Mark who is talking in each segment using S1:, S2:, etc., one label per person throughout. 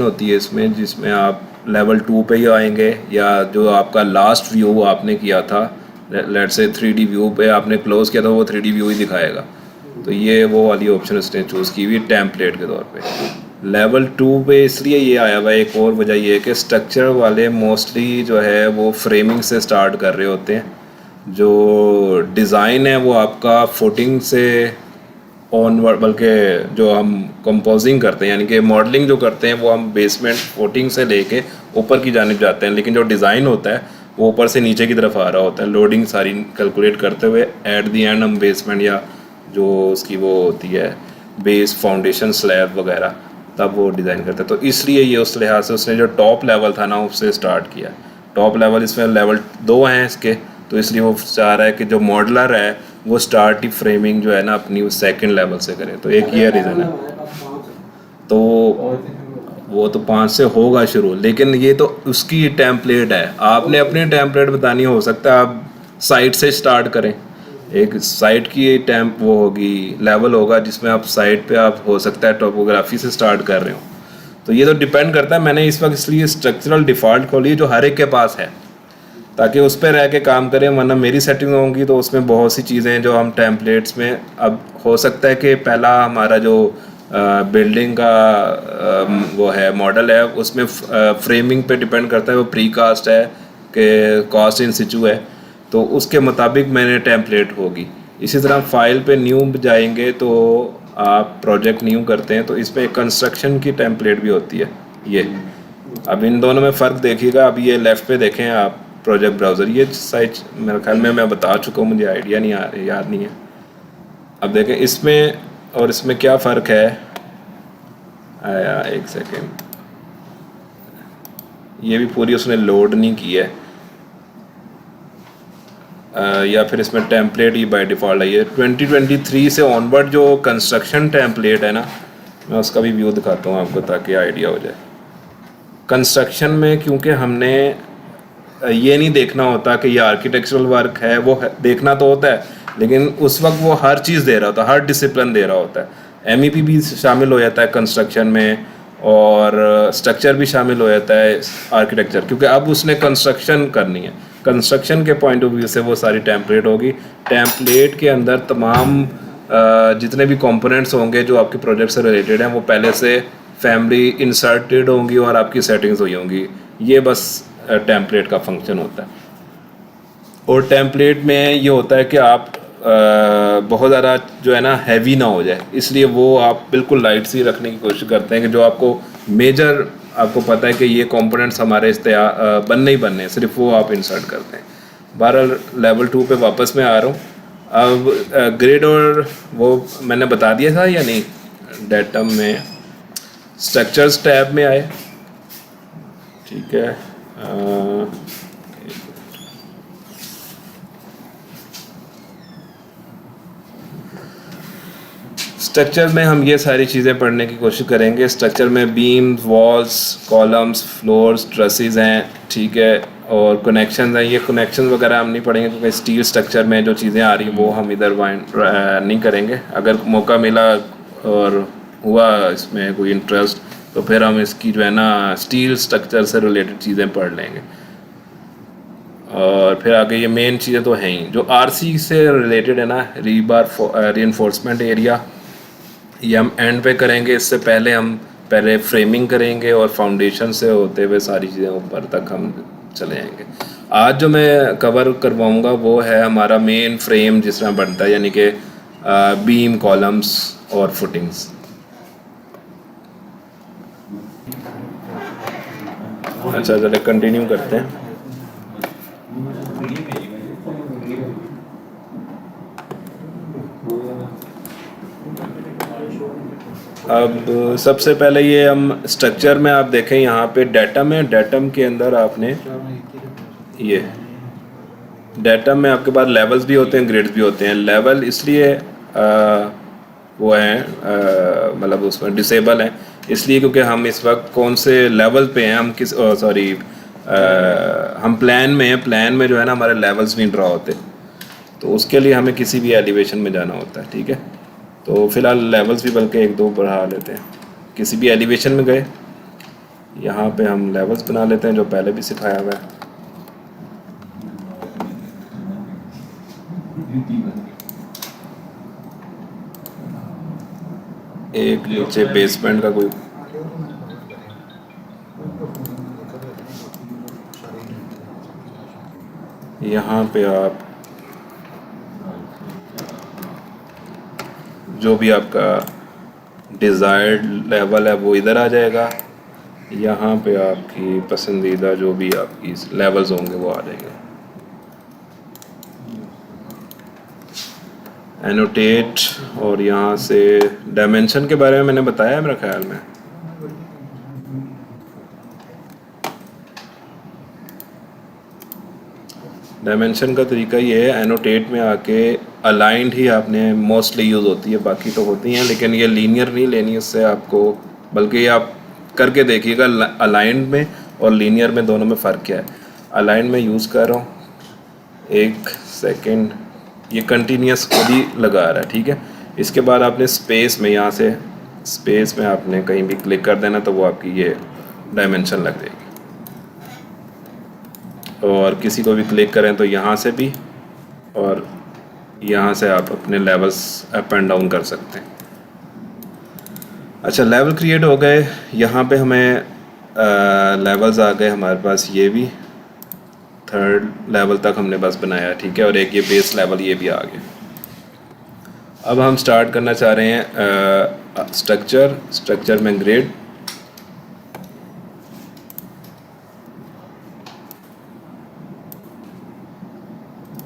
S1: होती है इसमें, जिसमें आप लेवल 2 पे ही आएंगे, या जो आपका लास्ट व्यू आपने किया था, लेट्स से 3D व्यू पे आपने क्लोज किया था, वो 3D व्यू ही दिखाएगा। तो ये वो वाली ऑप्शन उसने चूज़ की हुई टेम्पलेट के तौर पे। लेवल 2 पे इसलिए ये आया हुआ है, एक और वजह ये है कि स्ट्रक्चर वाले मोस्टली जो है वो फ्रेमिंग से स्टार्ट कर रहे होते हैं। जो डिज़ाइन है वो आपका फुटिंग से ऑनवर्ड, बल्कि जो हम कंपोजिंग करते हैं यानी कि मॉडलिंग जो करते हैं वो हम बेसमेंट फुटिंग से लेके ऊपर की जानिब जाते हैं, लेकिन जो डिज़ाइन होता है वो ऊपर से नीचे की तरफ आ रहा होता है, लोडिंग सारी कैलकुलेट करते हुए एट दी एंड हम बेसमेंट या जो उसकी वो होती है बेस फाउंडेशन स्लैब वगैरह तब वो डिज़ाइन करते हैं। तो इसलिए ये उस लिहाज से उसने जो टॉप लेवल था ना उससे स्टार्ट किया। टॉप लेवल इसमें लेवल 2 हैं इसके, तो इसलिए वो चाह रहा है कि जो मॉडलर है वो स्टार्ट ही फ्रेमिंग जो है ना अपनी सेकंड लेवल से करे। तो एक ये रीज़न है। तो वो तो 5 से होगा शुरू, लेकिन ये तो उसकी टेम्पलेट है, आपने अपनी टेम्पलेट बतानी, हो सकता है आप साइट से स्टार्ट करें। एक साइट की टैम्प वो होगी, लेवल होगा जिसमें आप साइट पे आप हो सकता है टोपोग्राफी से स्टार्ट कर रहे हो। तो ये तो डिपेंड करता है। मैंने इस वक्त इसलिए स्ट्रक्चरल डिफ़ॉल्ट खोली जो हर एक के पास है, ताकि उस पर रह के काम करें, वरना मेरी सेटिंग होंगी तो उसमें बहुत सी चीज़ें जो हम टेम्पलेट्स में, अब हो सकता है कि पहला हमारा जो बिल्डिंग का वो है मॉडल है उसमें फ्रेमिंग पे डिपेंड करता है, वो प्री कास्ट है कि कॉस्ट इन सिचू है, तो उसके मुताबिक मैंने टेम्पलेट होगी। इसी तरह फाइल पे न्यू जाएंगे तो आप प्रोजेक्ट न्यू करते हैं तो इस पर कंस्ट्रक्शन की टेम्पलेट भी होती है। ये अब इन दोनों में फ़र्क देखिएगा। अब ये लेफ़्ट पे देखें आप प्रोजेक्ट ब्राउज़र, ये साइट मेरे ख्याल में मैं बता चुका हूँ, मुझे आइडिया नहीं याद नहीं है। अब देखें इसमें और इसमें क्या फ़र्क है। आया एक सेकेंड, ये भी पूरी उसने लोड नहीं की है, या फिर इसमें टेम्पलेट ही बाय डिफ़ॉल्ट है। ये 2023 से ऑनवर्ड जो कंस्ट्रक्शन टेम्पलेट है ना, मैं उसका भी व्यू दिखाता हूँ आपको ताकि आइडिया हो जाए। कंस्ट्रक्शन में क्योंकि हमने ये नहीं देखना होता कि ये आर्किटेक्चरल वर्क है, वो देखना तो होता है, लेकिन उस वक्त वो हर चीज़ दे रहा होता है, हर डिसिप्लिन दे रहा होता है। MEP भी शामिल हो जाता है कंस्ट्रक्शन में, और स्ट्रक्चर भी शामिल हो जाता है आर्किटेक्चर, क्योंकि अब उसने कंस्ट्रक्शन करनी है। कंस्ट्रक्शन के पॉइंट ऑफ व्यू से वो सारी टेम्पलेट होगी। टेम्पलेट के अंदर तमाम जितने भी कंपोनेंट्स होंगे जो आपके प्रोजेक्ट से रिलेटेड हैं वो पहले से फैमिली इंसर्टेड होंगी और आपकी सेटिंग्स हुई होंगी। ये बस टेम्पलेट का फंक्शन होता है। और टेम्पलेट में ये होता है कि आप बहुत ज़्यादा जो है ना हैवी ना हो जाए, इसलिए वो आप बिल्कुल लाइट सी रखने की कोशिश करते हैं कि जो आपको मेजर आपको पता है कि ये कंपोनेंट्स हमारे बनने ही बनने हैं, सिर्फ वो आप इंसर्ट करते हैं। बहरहाल लेवल 2 पे वापस मैं आ रहा हूँ। अब ग्रिड और वो मैंने बता दिया था या नहीं, डेटम में स्ट्रक्चर्स टैब में आए, ठीक है। स्ट्रक्चर में हम ये सारी चीज़ें पढ़ने की कोशिश करेंगे। स्ट्रक्चर में beams, walls, columns, floors, trusses हैं, ठीक है, और कनेक्शंस हैं। ये कनेक्शंस वगैरह हम नहीं पढ़ेंगे क्योंकि स्टील स्ट्रक्चर में जो चीज़ें आ रही वो हम इधर नहीं करेंगे। अगर मौका मिला और हुआ इसमें कोई इंटरेस्ट तो फिर हम इसकी जो है ना स्टील स्ट्रक्चर से रिलेटेड चीज़ें पढ़ लेंगे। और फिर आगे ये मेन चीज़ें तो हैं ही जो RC से रिलेटेड है ना, रीबार रीइंफोर्समेंट एरिया, ये हम एंड पे करेंगे। इससे पहले हम पहले फ्रेमिंग करेंगे और फाउंडेशन से होते हुए सारी चीज़ें ऊपर तक हम चले जाएंगे। आज जो मैं कवर करवाऊंगा वो है हमारा मेन फ्रेम जिस तरह बनता है, यानी कि बीम, कॉलम्स और फुटिंग्स। अच्छा चलिए कंटिन्यू करते हैं। अब सबसे पहले ये हम स्ट्रक्चर में आप देखें यहाँ पे डेटम है। डेटम के अंदर आपने ये डेटम में आपके पास लेवल्स भी होते हैं, ग्रिड्स भी होते हैं। लेवल इसलिए वो हैं मतलब उसमें डिसेबल हैं इसलिए क्योंकि हम इस वक्त कौन से लेवल पे हैं, हम किस हम प्लान में हैं। प्लान में जो है ना हमारे लेवल्स नहीं ड्रा होते, तो उसके लिए हमें किसी भी एलिवेशन में जाना होता है, ठीक है। तो फिलहाल लेवल्स भी बल्कि 1-2 बढ़ा लेते हैं। किसी भी एलिवेशन में गए, यहाँ पे हम लेवल्स बना लेते हैं जो पहले भी सिखाया हुआ है। एक नीचे बेसमेंट का कोई यहाँ पे आप जो भी आपका डिज़ायर्ड लेवल है वो इधर आ जाएगा। यहाँ पे आपकी पसंदीदा जो भी आपकी लेवल्स होंगे वो आ जाएंगे। एनोटेट, और यहाँ से डायमेंशन के बारे में मैंने बताया है मेरे ख्याल में। डायमेंशन का तरीका ये है, एनोटेट में आके अलाइंड ही आपने मोस्टली यूज़ होती है, बाकी तो होती हैं लेकिन ये लीनियर नहीं लेनी उससे आपको, बल्कि आप करके देखिएगा अलाइंड में और लीनियर में दोनों में फ़र्क क्या है। अलाइंड में यूज़ कर रहा हूँ, एक सेकेंड, ये कंटिन्यूस खुद ही लगा रहा है, ठीक है। इसके बाद आपने स्पेस में, यहाँ से स्पेस में आपने कहीं भी क्लिक कर देना तो वो आपकी ये डायमेंशन लग जाएगी। और किसी को भी क्लिक करें तो यहाँ से भी, और यहाँ से आप अपने लेवल्स अप एंड डाउन कर सकते हैं। अच्छा, लेवल क्रिएट हो गए। यहाँ पे हमें लेवल्स आ गए हमारे पास, ये भी 3rd लेवल तक हमने बस बनाया, ठीक है। और एक ये बेस लेवल ये भी आ गया। अब हम स्टार्ट करना चाह रहे हैं स्ट्रक्चर में grid.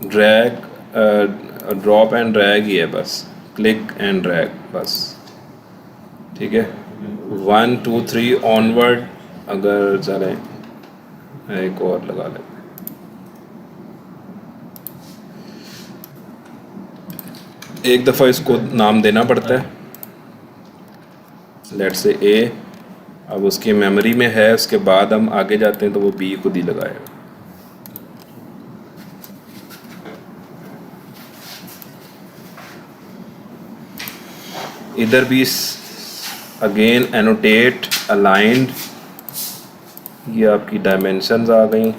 S1: Drag, drop and drag ही है बस, क्लिक एंड ड्रैग बस, ठीक है। 1 2 3 ऑनवर्ड, अगर चले एक और लगा लेते हैं। एक दफ़ा इसको नाम देना पड़ता है, लेट से ए। अब उसकी मेमोरी में है, उसके बाद हम आगे जाते हैं तो वो बी खुद ही लगाएगा। इधर भी अगेन एनोटेट, अलाइंड, ये आपकी डायमेंशंस आ गई,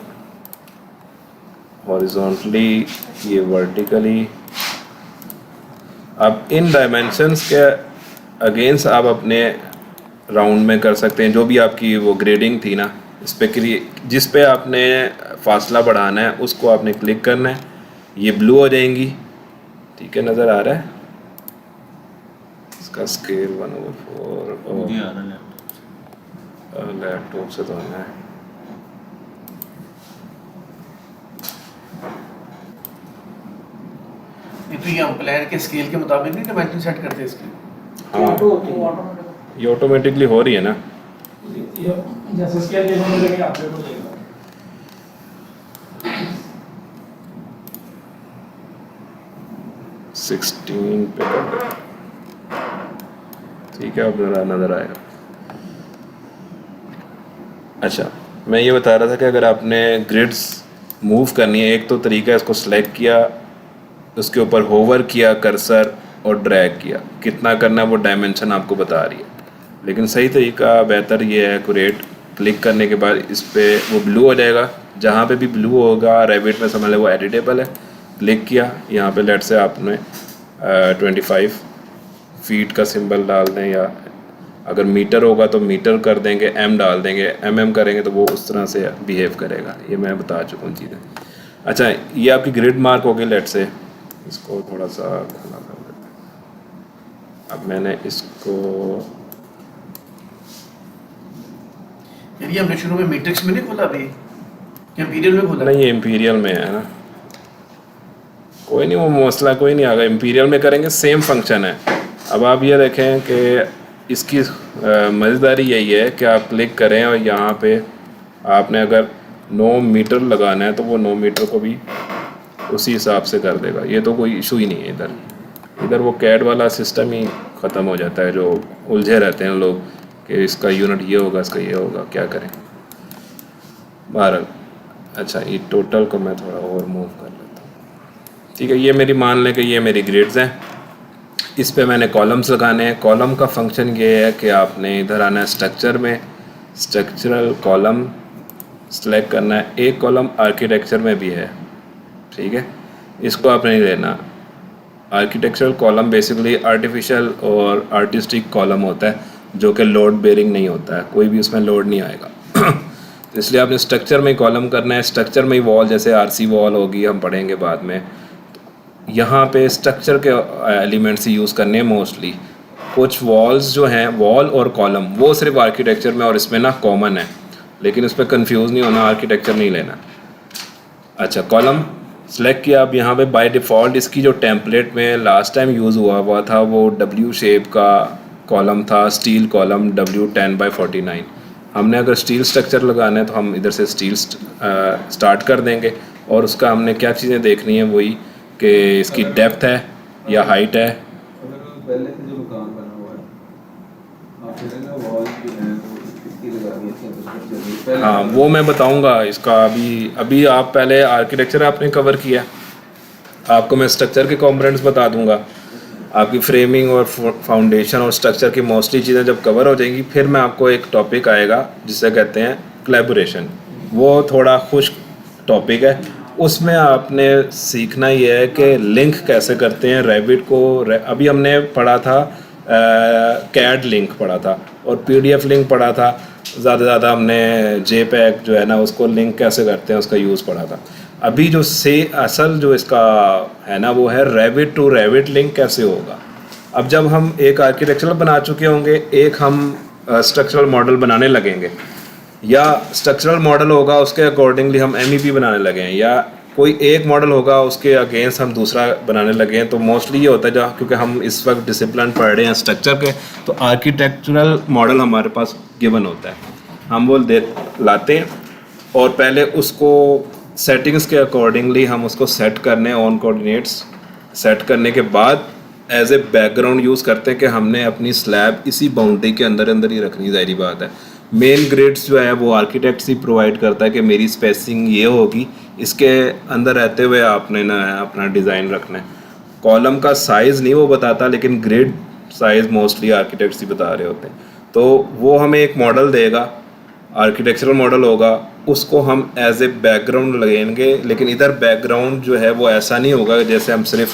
S1: हॉरिजॉन्टली, ये वर्टिकली। अब इन डायमेंशंस के अगेंस्ट आप अपने राउंड में कर सकते हैं जो भी आपकी वो ग्रेडिंग थी ना, इस पे जिस पे आपने फासला बढ़ाना है उसको आपने क्लिक करना है, ये ब्लू हो जाएंगी, ठीक है। नज़र आ रहा है इसका स्केल 1/4 लैपटॉप से तो है।
S2: तो ये हम प्लान के स्केल के मुताबिक नहीं डायमेंशन सेट करते हैं इसकी।
S1: हाँ, ये ऑटोमेटिकली हो रही है ना,
S3: जैसे स्केल के होने लगे आप देखो देगा
S1: 16 पे कर दो, ठीक है। अब नज़र आएगा। अच्छा, मैं ये बता रहा था कि अगर आपने ग्रिड्स मूव करनी है, एक तो तरीका है, इसको सेलेक्ट किया, उसके ऊपर होवर किया कर्सर और ड्रैग किया, कितना करना है वो डायमेंशन आपको बता रही है। लेकिन सही तरीका बेहतर ये है, एक्यूरेट क्लिक करने के बाद इस पर वो ब्लू हो जाएगा, जहाँ पे भी ब्लू होगा रेविट में समझ लें वो एडिटेबल है। क्लिक किया, यहाँ पे लेट से आपने 25 फीट का सिंबल डाल दें, या अगर मीटर होगा तो मीटर कर देंगे, एम डाल देंगे, एम करेंगे तो वो उस तरह से बिहेव करेगा। ये मैं बता चुका हूँ चीज़ें। अच्छा, ये आपकी ग्रिड मार्क होगी, लेट से इसको थोड़ा सा खुला कर देते हैं। अब मैंने इसको,
S2: यानी हमने शुरू में मैट्रिक्स में नहीं खोला अभी, या इंपीरियल में खोला?
S1: नहीं, ये इंपीरियल में है ना, कोई नहीं, वो मसला कोई नहीं आगा, इंपीरियल में करेंगे, सेम फंक्शन है। अब आप ये देखें कि इसकी मज़ेदारी यही है कि आप क्लिक करें और यहाँ पे आपने अगर 9 मीटर लगाना है तो वो 9 मीटर को भी उसी हिसाब से कर देगा। ये तो कोई इशू ही नहीं है। इधर वो कैड वाला सिस्टम ही ख़त्म हो जाता है, जो उलझे रहते हैं लोग कि इसका यूनिट ये होगा, इसका ये होगा, क्या करें। बहरहाल, अच्छा, ये टोटल को मैं थोड़ा और मूव कर लेता हूँ, ठीक है। ये मेरी, मान लें कि ये मेरी ग्रिड्स हैं, इस पे मैंने कॉलम्स लगाने हैं। कॉलम का फंक्शन ये है कि आपने इधर आना है स्ट्रक्चर में, स्ट्रक्चरल कॉलम सेलेक्ट करना है। एक कॉलम आर्किटेक्चर में भी है, ठीक है, इसको आपने नहीं लेना। आर्किटेक्चरल कॉलम बेसिकली आर्टिफिशियल और आर्टिस्टिक कॉलम होता है जो कि लोड बेयरिंग नहीं होता है, कोई भी उसमें लोड नहीं आएगा। तो इसलिए आपने स्ट्रक्चर में कॉलम करना है। स्ट्रक्चर में ही वॉल, जैसे आरसी वॉल होगी, हम पढ़ेंगे बाद में। यहाँ पे स्ट्रक्चर के एलिमेंट्स ही यूज़ करने हैं मोस्टली। कुछ वॉल्स जो हैं, वॉल और कॉलम, वो सिर्फ आर्किटेक्चर में और इसमें ना कॉमन है, लेकिन उस पर कन्फ्यूज़ नहीं होना, आर्किटेक्चर नहीं लेना। अच्छा, कॉलम सेलेक्ट किया। अब यहाँ पे बाय डिफ़ॉल्ट इसकी जो टेम्पलेट में लास्ट टाइम यूज़ हुआ था वो W शेप का कॉलम था, स्टील कॉलम W10/49। हमने अगर स्टील स्ट्रक्चर लगाना है तो हम इधर से स्टील स्टार्ट कर देंगे, और उसका हमने क्या चीज़ें देखनी है, वही कि इसकी डेप्थ है या हाइट है।
S4: पहले से जो मकान बना हुआ है आपने ना वॉल जो है वो किसकी लगानी है?
S1: हाँ, वो मैं बताऊंगा इसका। अभी आप पहले आर्किटेक्चर आपने कवर किया, आपको मैं स्ट्रक्चर के कंपोनेंट्स बता दूंगा। आपकी फ्रेमिंग और फाउंडेशन और स्ट्रक्चर की मोस्टली चीज़ें जब कवर हो जाएंगी, फिर मैं आपको एक टॉपिक आएगा जिसे कहते हैं कोलैबोरेशन। वो थोड़ा खुश्क टॉपिक है, उसमें आपने सीखना ये है कि लिंक कैसे करते हैं रेविट को। अभी हमने पढ़ा था कैड लिंक पढ़ा था और PDF लिंक पढ़ा था, ज़्यादा से ज़्यादा हमने JPEG जो है ना उसको लिंक कैसे करते हैं उसका यूज़ पढ़ा था। अभी जो असल जो इसका है ना वो है रेविट टू रेविट लिंक कैसे होगा। अब जब हम एक आर्किटेक्चरल बना चुके होंगे, एक हम स्ट्रक्चरल मॉडल बनाने लगेंगे, या स्ट्रक्चरल मॉडल होगा उसके अकॉर्डिंगली हम MEP बनाने लगे हैं, या कोई एक मॉडल होगा उसके अगेंस्ट हम दूसरा बनाने लगे हैं। तो मोस्टली ये होता है जहाँ, क्योंकि हम इस वक्त डिसिप्लिन पढ़ रहे हैं स्ट्रक्चर के, तो आर्किटेक्चरल मॉडल हमारे पास गिवन होता है, हम वो लाते हैं और पहले उसको सेटिंग्स के अकॉर्डिंगली हम उसको सेट करने ऑन कोऑर्डिनेट्स सेट करने के बाद एज ए बैकग्राउंड यूज़ करते हैं कि हमने अपनी स्लैब इसी बाउंड्री के अंदर ही रखनी, ज़ाहिर बात है। मेन ग्रिड्स जो है वो आर्किटेक्ट ही प्रोवाइड करता है कि मेरी स्पेसिंग ये होगी, इसके अंदर रहते हुए आपने ना अपना डिज़ाइन रखना है। कॉलम का साइज़ नहीं वो बताता, लेकिन ग्रिड साइज़ मोस्टली आर्किटेक्ट्स ही बता रहे होते हैं। तो वो हमें एक मॉडल देगा, आर्किटेक्चरल मॉडल होगा, उसको हम एज ए बैकग्राउंड लगेंगे। लेकिन इधर बैकग्राउंड जो है वो ऐसा नहीं होगा जैसे हम सिर्फ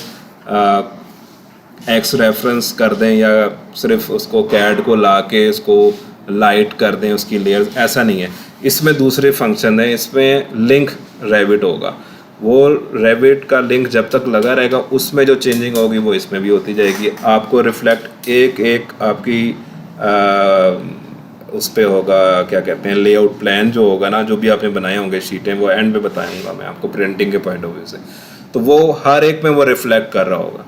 S1: एक्स रेफरेंस कर दें या सिर्फ उसको कैड को ला के उसको लाइट कर दें उसकी लेयर्स, ऐसा नहीं है। इसमें दूसरे फंक्शन है, इसमें लिंक रेविट होगा। वो रेविट का लिंक जब तक लगा रहेगा उसमें जो चेंजिंग होगी वो इसमें भी होती जाएगी। आपको रिफ्लेक्ट एक आपकी उस पे होगा, क्या कहते हैं, लेआउट प्लान जो होगा ना, जो भी आपने बनाए होंगे शीटें, वो एंड में बताऊंगा मैं आपको प्रिंटिंग के पॉइंट ऑफ व्यू से। तो वो हर एक में वो रिफ्लेक्ट कर रहा होगा।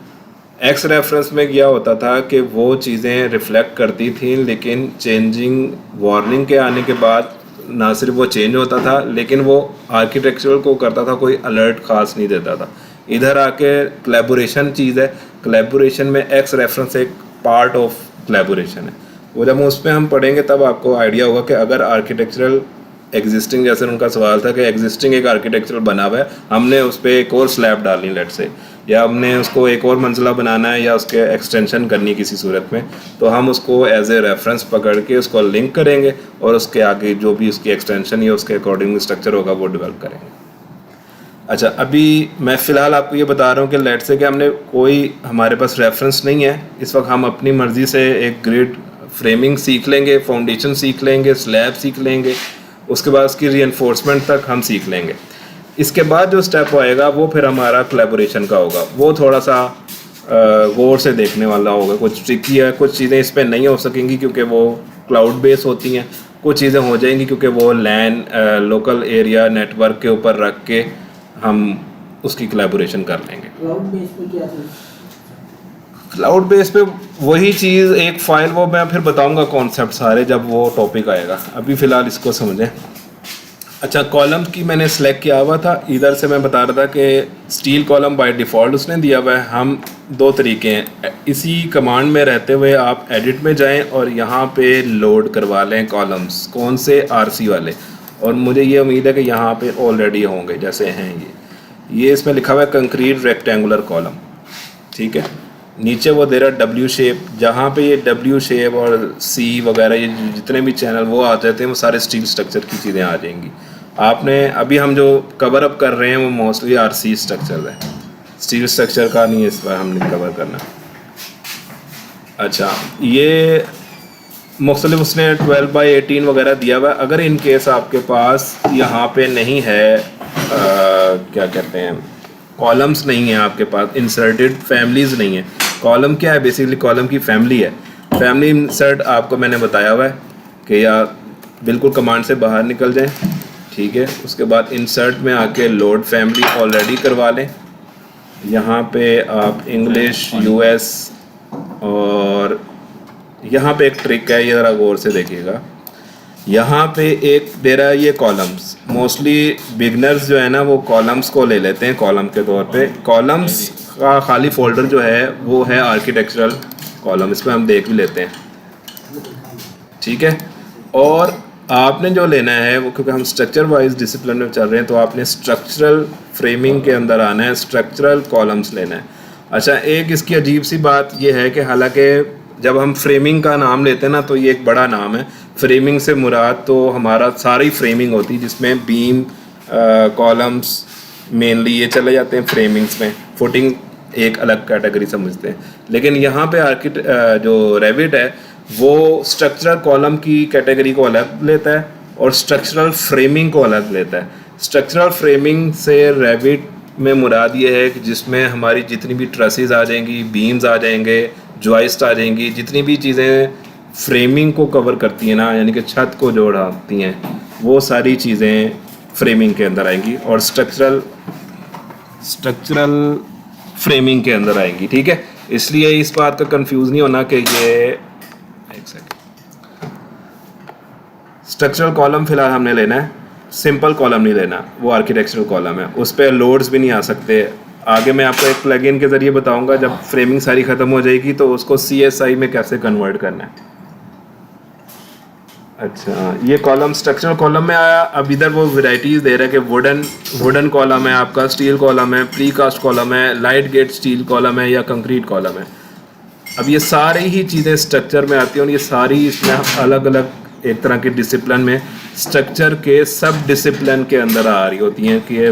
S1: एक्स रेफरेंस में क्या होता था कि वो चीज़ें रिफ्लेक्ट करती थी, लेकिन चेंजिंग वार्निंग के आने के बाद ना सिर्फ वो चेंज होता था, लेकिन वो आर्किटेक्चरल को करता था, कोई अलर्ट खास नहीं देता था। इधर आके कोलैबोरेशन चीज़ है, कोलैबोरेशन में एक्स रेफरेंस एक पार्ट ऑफ कोलैबोरेशन है। वो जब उस पर हम पढ़ेंगे तब आपको आइडिया होगा कि अगर आर्किटेक्चरल एग्जिस्टिंग, जैसे उनका सवाल था कि एग्जिस्टिंग एक आर्किटेक्चरल बना हुआ है, हमने उस पर एक और स्लैब डालनी लेट से, या हमने उसको एक और मंजिला बनाना है या उसके एक्सटेंशन करनी किसी सूरत में, तो हम उसको एज ए रेफरेंस पकड़ के उसको लिंक करेंगे और उसके आगे जो भी उसकी एक्सटेंशन या उसके अकॉर्डिंग स्ट्रक्चर होगा वो डेवलप करेंगे। अच्छा, अभी मैं फ़िलहाल आपको ये बता रहा हूँ कि लेट से कि हमने कोई हमारे पास रेफरेंस नहीं है इस वक्त, हम अपनी मर्ज़ी से एक ग्रिड फ्रेमिंग सीख लेंगे, फाउंडेशन सीख लेंगे, स्लैब सीख लेंगे, उसके बाद उसकी रीइंफोर्समेंट तक हम सीख लेंगे। इसके बाद जो स्टेप आएगा वो फिर हमारा कोलैबोरेशन का होगा। वो थोड़ा सा गौर से देखने वाला होगा, कुछ ट्रिकी है, कुछ चीज़ें इस पर नहीं हो सकेंगी क्योंकि वो क्लाउड बेस होती हैं, कुछ चीज़ें हो जाएंगी क्योंकि वो लैन लोकल एरिया नेटवर्क के ऊपर रख के हम उसकी कोलैबोरेशन कर लेंगे।
S3: क्लाउड बेस पे क्या है?
S1: क्लाउड बेस पे वही चीज़, एक फ़ाइल, वो मैं फिर बताऊंगा कॉन्सेप्ट सारे जब वो टॉपिक आएगा। अभी फ़िलहाल इसको समझें। अच्छा, कॉलम की मैंने सेलेक्ट किया हुआ था, इधर से मैं बता रहा था कि स्टील कॉलम बाय डिफ़ॉल्ट उसने दिया हुआ है। हम दो तरीके हैं, इसी कमांड में रहते हुए आप एडिट में जाएं और यहाँ पे लोड करवा लें कॉलम्स, कौन से, RC वाले। और मुझे ये उम्मीद है कि यहाँ पे ऑलरेडी होंगे, जैसे हैं ये इसमें लिखा हुआ है कंक्रीट रेक्टेंगुलर कॉलम, ठीक है। नीचे वो दे रहा है डब्ल्यू शेप, जहाँ पे ये डब्ल्यू शेप और सी वगैरह ये जितने भी चैनल वो आ जाते हैं वो सारे स्टील स्ट्रक्चर की चीज़ें आ जाएंगी। आपने अभी हम जो कवर अप कर रहे हैं वो मोस्टली आरसी स्ट्रक्चर है, स्टील स्ट्रक्चर का नहीं है इस बार हमने कवर करना। अच्छा, ये मुख्तलिफ उसने 12x18 वगैरह दिया हुआ है। अगर इन केस आपके पास यहाँ पे नहीं है क्या कहते हैं, कॉलम्स नहीं है आपके पास, इंसर्टेड फैमिलीज़ नहीं है। कॉलम क्या है, बेसिकली कॉलम की फैमिली है। फैमिली इंसर्ट आपको मैंने बताया हुआ है कि या बिल्कुल कमांड से बाहर निकल जाएं, ठीक है। उसके बाद इंसर्ट में आके लोड फैमिली ऑलरेडी करवा लें। यहाँ पे आप इंग्लिश, यूएस, और यहाँ पे एक ट्रिक है, ये ज़रा गौर से देखिएगा। यहाँ पे एक दे रहा है ये कॉलम्स, मोस्टली बिगनर्स जो है ना वो कॉलम्स को ले लेते हैं कॉलम के तौर पे। कॉलम्स का खाली फोल्डर जो है वो है आर्किटेक्चरल कॉलम, इसमें हम देख भी लेते हैं, ठीक है। और आपने जो लेना है वो, क्योंकि हम स्ट्रक्चर वाइज डिसिप्लिन में चल रहे हैं, तो आपने स्ट्रक्चरल फ्रेमिंग के अंदर आना है, स्ट्रक्चरल कॉलम्स लेना है। अच्छा, एक इसकी अजीब सी बात ये है कि हालांकि जब हम फ्रेमिंग का नाम लेते हैं ना तो ये एक बड़ा नाम है। फ्रेमिंग से मुराद तो हमारा सारी फ्रेमिंग होती है जिसमें बीम, कॉलम्स मेनली ये चले जाते हैं फ्रेमिंग्स में, फुटिंग एक अलग कैटेगरी समझते हैं। लेकिन यहाँ पे जो रेविट है वो स्ट्रक्चरल कॉलम की कैटेगरी को अलग लेता है और स्ट्रक्चरल फ्रेमिंग को अलग लेता है। स्ट्रक्चरल फ्रेमिंग से रेविट में मुराद ये है कि जिसमें हमारी जितनी भी ट्रसेस आ जाएंगी, बीम्स आ जाएंगे, जॉइस्ट आ जाएंगी, जितनी भी चीज़ें फ्रेमिंग को कवर करती हैं ना, यानी कि छत को जोड़ती हैं, वो सारी चीज़ें फ्रेमिंग के अंदर आएंगी और स्ट्रक्चरल फ्रेमिंग के अंदर आएंगी, ठीक है। इसलिए इस बात का कंफ्यूज नहीं होना कि ये एक सेकंड, स्ट्रक्चरल कॉलम फिलहाल हमने लेना है, सिंपल कॉलम नहीं लेना, वो आर्किटेक्चरल कॉलम है, उस पर लोड्स भी नहीं आ सकते। आगे मैं आपको एक प्लगइन के ज़रिए बताऊंगा, जब फ्रेमिंग सारी ख़त्म हो जाएगी तो उसको CSI में कैसे कन्वर्ट करना है। अच्छा, ये कॉलम स्ट्रक्चरल कॉलम में आया। अब इधर वो वैरायटीज़ दे रहा है कि वुडन कॉलम है आपका, स्टील कॉलम है, प्री कास्ट कॉलम है, लाइट गेट स्टील कॉलम है या कंक्रीट कॉलम है। अब ये सारी ही चीज़ें स्ट्रक्चर में आती हैं और ये सारी इसमें अलग अलग एक तरह के डिसिप्लिन में स्ट्रक्चर के सब डिसिप्लिन के अंदर आ रही होती हैं कि ये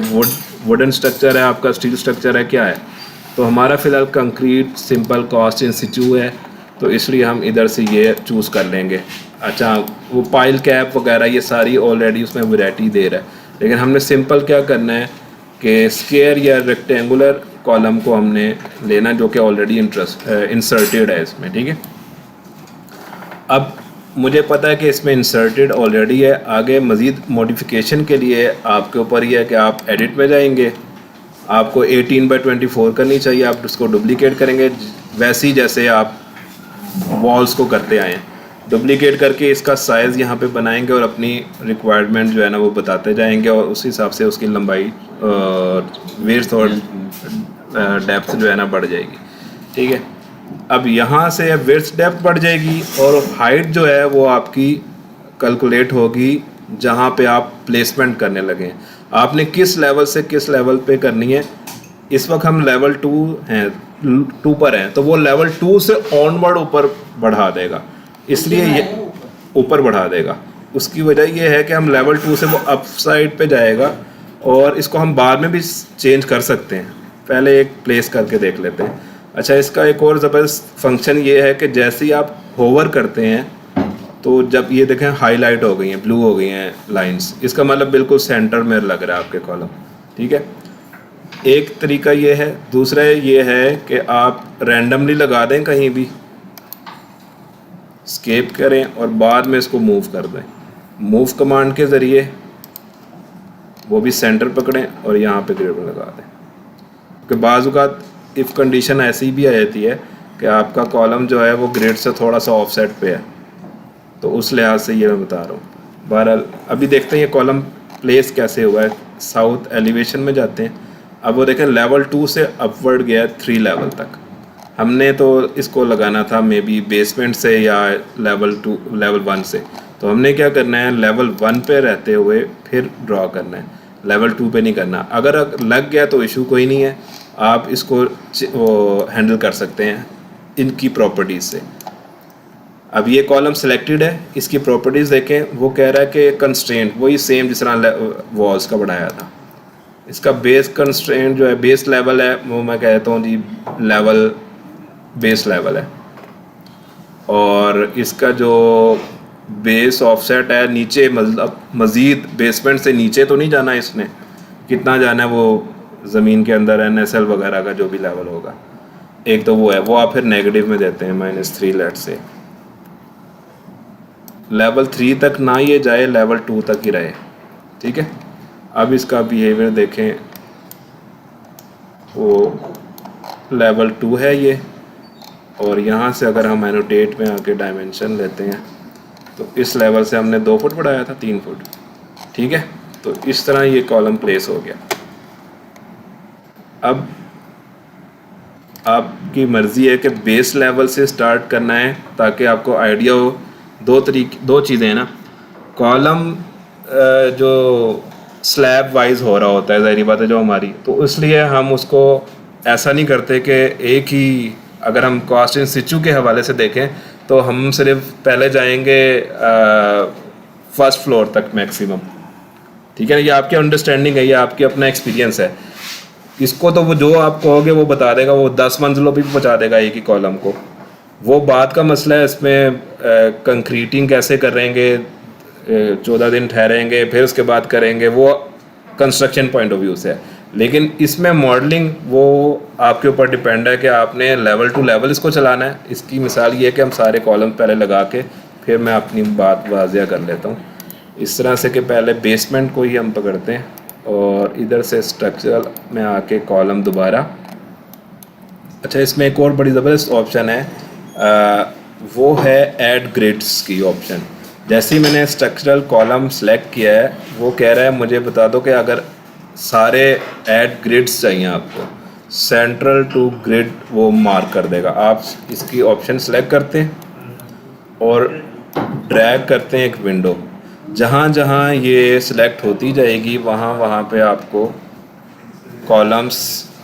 S1: वुडन स्ट्रक्चर है आपका, स्टील स्ट्रक्चर है, क्या है। तो हमारा फ़िलहाल कंक्रीट सिंपल कास्ट इन सिचू है, तो इसलिए हम इधर से ये चूज़ कर लेंगे। अच्छा, वो पाइल कैप वगैरह ये सारी ऑलरेडी उसमें वैरायटी दे रहा है, लेकिन हमने सिंपल क्या करना है कि स्क्वायर या रेक्टेंगुलर कॉलम को हमने लेना जो कि ऑलरेडी इंसर्टेड है इसमें, ठीक है। अब मुझे पता है कि इसमें इंसर्टेड ऑलरेडी है, आगे मज़ीद मॉडिफिकेशन के लिए आपके ऊपर ही है कि आप एडिट में जाएंगे, आपको 18/24 करनी चाहिए, आप उसको डुप्लीकेट करेंगे वैसे ही जैसे आप वॉल्स को करते आए हैं। डुप्लीकेट करके इसका साइज़ यहाँ पे बनाएंगे और अपनी रिक्वायरमेंट जो है ना वो बताते जाएंगे और उस हिसाब से उसकी लंबाई विड्थ और डेप्थ जो है ना बढ़ जाएगी, ठीक है। अब यहाँ से विड्थ डेप्थ बढ़ जाएगी और हाइट जो है वो आपकी कैलकुलेट होगी जहाँ पे आप प्लेसमेंट करने लगे। आपने किस लेवल से किस लेवल पे करनी है। इस वक्त हम लेवल 2 पर हैं, तो वो लेवल 2 से ऑनवर्ड ऊपर बढ़ा देगा, इसलिए ये ऊपर बढ़ा देगा। उसकी वजह ये है कि हम लेवल 2 से वो अप साइड पे जाएगा और इसको हम बाद में भी चेंज कर सकते हैं, पहले एक प्लेस करके देख लेते हैं। अच्छा, इसका एक और ज़बरदस्त फंक्शन ये है कि जैसे ही आप होवर करते हैं तो जब ये देखें हाईलाइट हो गई हैं, ब्लू हो गई हैं लाइंस, इसका मतलब बिल्कुल सेंटर में लग रहा है आपके कॉलम, ठीक है। एक तरीका ये है। दूसरा ये है कि आप रैंडमली लगा दें, कहीं भी स्केप करें और बाद में इसको मूव कर दें, मूव कमांड के ज़रिए, वो भी सेंटर पकड़ें और यहाँ पे ग्रिड लगा दें। कि बाज़ औक़ात इफ़ कंडीशन ऐसी भी आ जाती है कि आपका कॉलम जो है वो ग्रिड से थोड़ा सा ऑफसेट पे है, तो उस लिहाज से ये मैं बता रहा हूँ। बहरहाल अभी देखते हैं ये कॉलम प्लेस कैसे हुआ है। साउथ एलिवेशन में जाते हैं। अब वो देखें लेवल 2 से अपवर्ड गया 3 लेवल तक। हमने तो इसको लगाना था मे बी बेसमेंट से या लेवल 1 से, तो हमने क्या करना है लेवल 1 पे रहते हुए फिर ड्रॉ करना है। लेवल 2 पे नहीं करना। अगर लग गया तो इशू कोई नहीं है, आप इसको हैंडल कर सकते हैं इनकी प्रॉपर्टीज़ से। अब ये कॉलम सिलेक्टेड है, इसकी प्रॉपर्टीज़ देखें, वो कह रहा है कि कंस्ट्रेंट वही सेम जिस तरह वॉल्स का बढ़ाया था। इसका बेस कंस्ट्रेंट जो है, बेस लेवल है, वो मैं कहता हूँ जी लेवल बेस लेवल है। और इसका जो बेस ऑफसेट है नीचे, मतलब मज़ीद बेसमेंट से नीचे तो नहीं जाना इसने, कितना जाना है वो ज़मीन के अंदर NSL वगैरह का जो भी लेवल होगा, एक तो वो है, वो आप फिर नेगेटिव में देते हैं -3 लेट से। लेवल 3 तक ना ये जाए, लेवल 2 तक ही रहे, ठीक है। अब इसका बिहेवियर देखें, वो लेवल 2 है ये, और यहाँ से अगर हम एनोटेट में आके डायमेंशन लेते हैं तो इस लेवल से हमने 2 फुट बढ़ाया था 3 फुट, ठीक है। तो इस तरह ये कॉलम प्लेस हो गया। अब आपकी मर्ज़ी है कि बेस लेवल से स्टार्ट करना है ताकि आपको आइडिया हो। दो चीज़ें हैं ना, कॉलम जो स्लैब वाइज हो रहा होता है, ज़ाहिर बात है जो हमारी, तो इसलिए हम उसको ऐसा नहीं करते कि एक ही, अगर हम कॉस्ट इन सिचू के हवाले से देखें तो हम सिर्फ पहले जाएंगे फर्स्ट फ्लोर तक मैक्सिमम, ठीक है ना। ये आपकी अंडरस्टैंडिंग है, ये आपकी अपना एक्सपीरियंस है। इसको तो वो जो आप कहोगे वो बता देगा, वो 10 मंजिलों भी पहुंचा देगा एक ही कॉलम को। वो बात का मसला है, इसमें कंक्रीटिंग कैसे करेंगे, 14 दिन ठहरेंगे फिर उसके बाद करेंगे, वो कंस्ट्रक्शन पॉइंट ऑफ व्यू से है। लेकिन इसमें मॉडलिंग वो आपके ऊपर डिपेंड है कि आपने लेवल टू लेवल इसको चलाना है। इसकी मिसाल ये है कि हम सारे कॉलम पहले लगा के फिर मैं अपनी बात वाज़िया कर लेता हूँ इस तरह से कि पहले बेसमेंट को ही हम पकड़ते हैं और इधर से स्ट्रक्चरल में आके कॉलम दोबारा। अच्छा, इसमें एक और बड़ी ज़बरदस्त ऑप्शन है, वो है ऐड ग्रिड्स की ऑप्शन। जैसे ही मैंने स्ट्रक्चरल कॉलम सेलेक्ट किया है, वो कह रहा है मुझे बता दो कि अगर सारे ऐड ग्रिड्स चाहिए आपको, सेंट्रल टू ग्रिड वो मार्क कर देगा। आप इसकी ऑप्शन सेलेक्ट करते हैं और ड्रैग करते हैं एक विंडो, जहाँ जहाँ ये सिलेक्ट होती जाएगी वहाँ वहाँ पे आपको कॉलम्स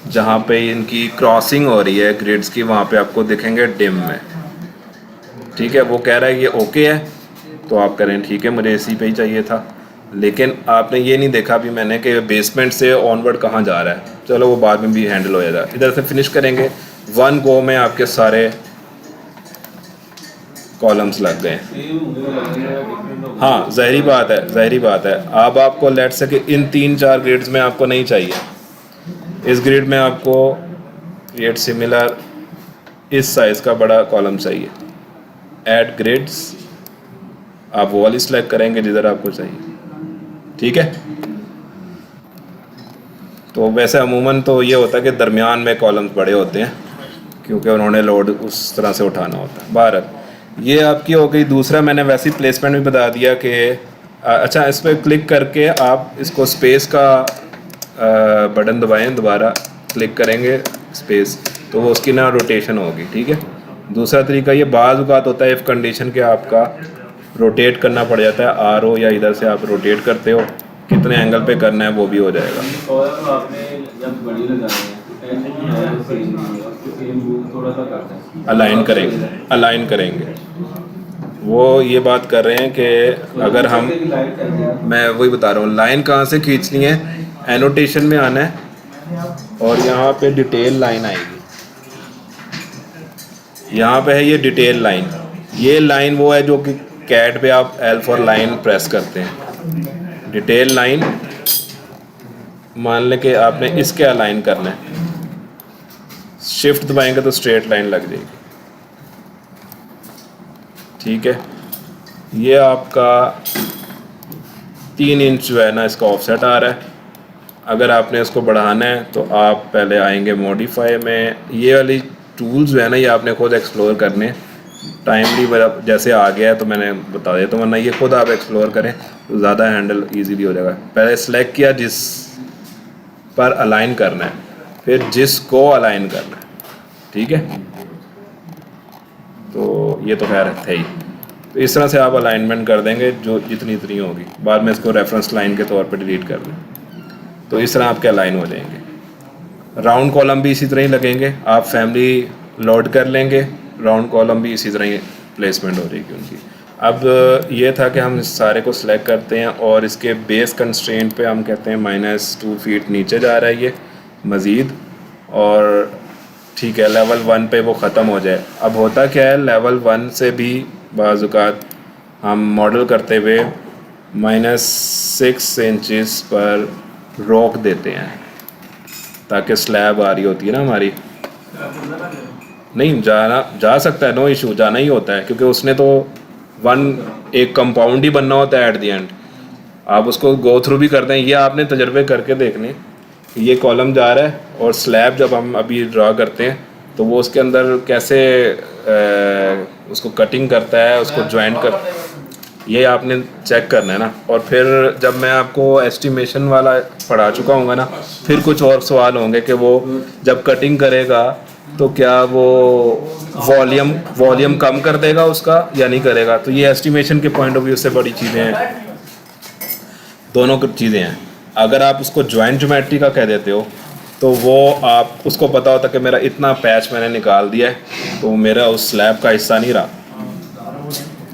S1: जहाँ पे इनकी क्रॉसिंग हो रही है ग्रिड्स की, वहाँ पे आपको दिखेंगे डिम में, ठीक है। वो कह रहा है ये ओके है तो आप करें ठीक है, मुझे इसी पे ही चाहिए था। लेकिन आपने ये नहीं देखा अभी मैंने कि बेसमेंट से ऑनवर्ड कहाँ जा रहा है, चलो वो बाद में भी हैंडल हो जाएगा। इधर से फिनिश करेंगे, वन गो में आपके सारे कॉलम्स लग गए। हाँ, ज़ाहिरी बात है, ज़ाहिरी बात है। अब आपको लेट सके इन 3-4 ग्रिड्स में आपको नहीं चाहिए, इस ग्रिड में आपको क्रिएट सिमिलर इस साइज़ का बड़ा कॉलम चाहिए। ऐड ग्रिड्स, आप वो वाली सेलेक्ट करेंगे जिधर आपको चाहिए, ठीक है। तो वैसे अमूमन तो ये होता है कि दरमियान में कॉलम्स बड़े होते हैं क्योंकि उन्होंने लोड उस तरह से उठाना होता है। भारत ये आपकी हो गई। दूसरा मैंने वैसे ही प्लेसमेंट भी बता दिया कि अच्छा, इस पर क्लिक करके आप इसको स्पेस का बटन दबाएं, दोबारा क्लिक करेंगे स्पेस तो वो उसकी ना रोटेशन होगी, ठीक है। दूसरा तरीका ये बाज़ औक़ात होता है इफ़ कंडीशन के आपका रोटेट करना पड़ जाता है, RO या इधर से आप रोटेट करते हो, कितने एंगल पे करना है वो भी हो जाएगा।
S4: और आपने जब बड़ी लगानी है
S1: अलाइन करेंगे, अलाइन करेंगे। वो ये बात कर रहे हैं कि अगर हम, मैं वही बता रहा हूँ, लाइन कहाँ से खींचनी है, एनोटेशन में आना है और यहाँ पे डिटेल लाइन आएगी। यहाँ पे है ये डिटेल लाइन, ये लाइन वो है जो कि कैट पे आप L फॉर लाइन प्रेस करते हैं। डिटेल लाइन मान लें कि आपने इसके अलाइन करना है, शिफ्ट दबाएंगे तो स्ट्रेट लाइन लग जाएगी, ठीक है। ये आपका 3 इंच जो है ना इसका ऑफसेट आ रहा है। अगर आपने इसको बढ़ाना है तो आप पहले आएंगे मॉडिफाई में, ये वाली टूल्स जो है ना ये आपने खुद एक्सप्लोर करने। टाइमली जैसे आ गया है तो मैंने बता दिया, तो वरना ये खुद आप एक्सप्लोर करें तो ज़्यादा हैंडल इजीली हो जाएगा। पहले सेलेक्ट किया जिस पर अलाइन करना है, फिर जिसको अलाइन करना है, ठीक है। तो ये तो खैर है ही। तो इस तरह से आप अलाइनमेंट कर देंगे जो जितनी होगी, बाद में इसको रेफरेंस लाइन के तौर पर डिलीट कर दें। तो इस तरह आपके अलाइन हो जाएंगे। राउंड कॉलम भी इसी तरह ही लगेंगे, आप फैमिली लोड कर लेंगे, राउंड कॉलम भी इसी तरह ही प्लेसमेंट हो जाएगी उनकी। अब ये था कि हम इस सारे को सिलेक्ट करते हैं और इसके बेस कंस्ट्रेंट पे हम कहते हैं -2 फीट नीचे जा रहा है ये मज़ीद, और ठीक है लेवल 1 पे वो ख़त्म हो जाए। अब होता क्या है, लेवल 1 से भी बाज़ औक़ात हम मॉडल करते हुए -6 इंचेस पर रोक देते हैं ताकि स्लैब आ रही होती है ना हमारी। नहीं जा सकता है, नो इशू, जाना ही होता है क्योंकि उसने तो एक कंपाउंड ही बनना होता है एट द एंड। आप उसको गो थ्रू भी करते हैं, ये आपने तजर्बे करके देखने। ये कॉलम जा रहा है और स्लैब जब हम अभी ड्रा करते हैं तो वो उसके अंदर कैसे उसको कटिंग करता है, उसको ज्वाइंट कर, ये आपने चेक करना है ना। और फिर जब मैं आपको एस्टिमेशन वाला पढ़ा चुका हूँगा ना, फिर कुछ और सवाल होंगे कि वो जब कटिंग करेगा तो क्या वो वॉल्यूम कम कर देगा उसका या नहीं करेगा। तो ये एस्टिमेशन के पॉइंट ऑफ व्यू से बड़ी चीज़ें हैं, दोनों चीज़ें हैं। अगर आप उसको जॉइंट ज्योमेट्री का कह देते हो तो वो आप उसको पता होता कि मेरा इतना पैच मैंने निकाल दिया है तो मेरा उस स्लैब का हिस्सा नहीं रहा,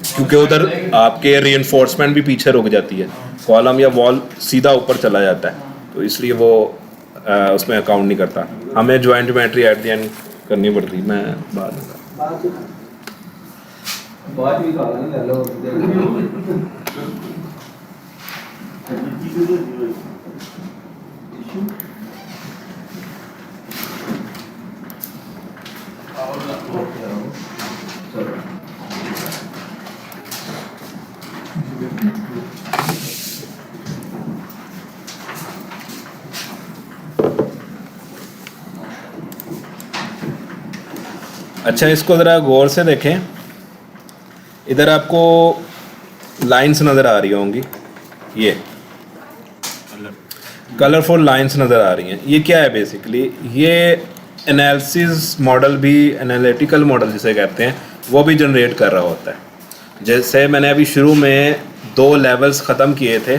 S1: क्योंकि उधर आपके रीइंफोर्समेंट भी पीछे रुक जाती है, कॉलम या वॉल सीधा ऊपर चला जाता है, तो इसलिए वो उसमें अकाउंट नहीं करता। हमें joint geometry at the end करनी पड़ती। मैं बाद
S4: भी खा लेंगे हेलो
S1: अच्छा, इसको ज़रा गौर से देखें। इधर आपको लाइंस नज़र आ रही होंगी, ये कलरफुल लाइंस नज़र आ रही हैं। ये क्या है बेसिकली, ये एनालिसिस मॉडल भी, एनालिटिकल मॉडल जिसे कहते हैं, वो भी जनरेट कर रहा होता है। जैसे मैंने अभी शुरू में 2 लेवल्स ख़त्म किए थे,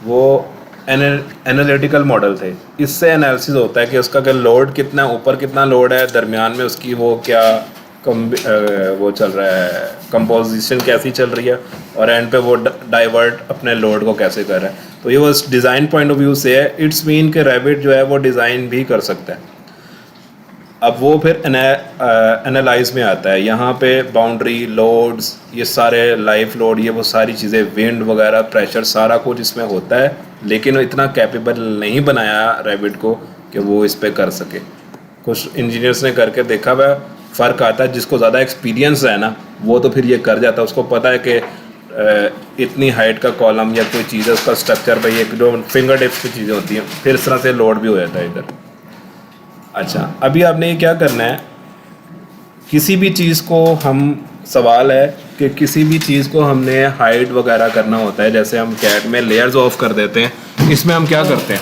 S1: वो एनालिटिकल मॉडल थे। इससे एनालिसिस होता है कि उसका क्या लोड कितना, ऊपर कितना लोड है, दरमियान में उसकी वो क्या वो चल रहा है, कंपोजिशन कैसी चल रही है, और एंड पे वो डाइवर्ट अपने लोड को कैसे कर रहा है। तो ये वो डिज़ाइन पॉइंट ऑफ व्यू से है। इट्स मीन कि रैबिट जो है वो डिज़ाइन भी कर सकता है। अब वो फिर एनालाइज में आता है। यहाँ पे बाउंड्री लोड्स, ये सारे लाइफ लोड, ये वो सारी चीज़ें, विंड वगैरह, प्रेशर, सारा कुछ इसमें होता है, लेकिन इतना कैपेबल नहीं बनाया रैबिट को कि वो इस पे कर सके। कुछ इंजीनियर्स ने करके देखा हुआ, फ़र्क आता है। जिसको ज़्यादा एक्सपीरियंस है ना, वो तो फिर ये कर जाता है, उसको पता है कि इतनी हाइट का कॉलम या कोई चीज़ है, उसका स्ट्रक्चर भाई एक जो फिंगर टिप्स की चीज़ें होती हैं, फिर इस तरह से लोड भी हो जाता है इधर। अच्छा, अभी आपने ये क्या करना है, किसी भी चीज़ को हम, सवाल है कि किसी भी चीज़ को हमने हाइड वगैरह करना होता है। जैसे हम कैट में लेयर्स ऑफ कर देते हैं, इसमें हम क्या करते हैं,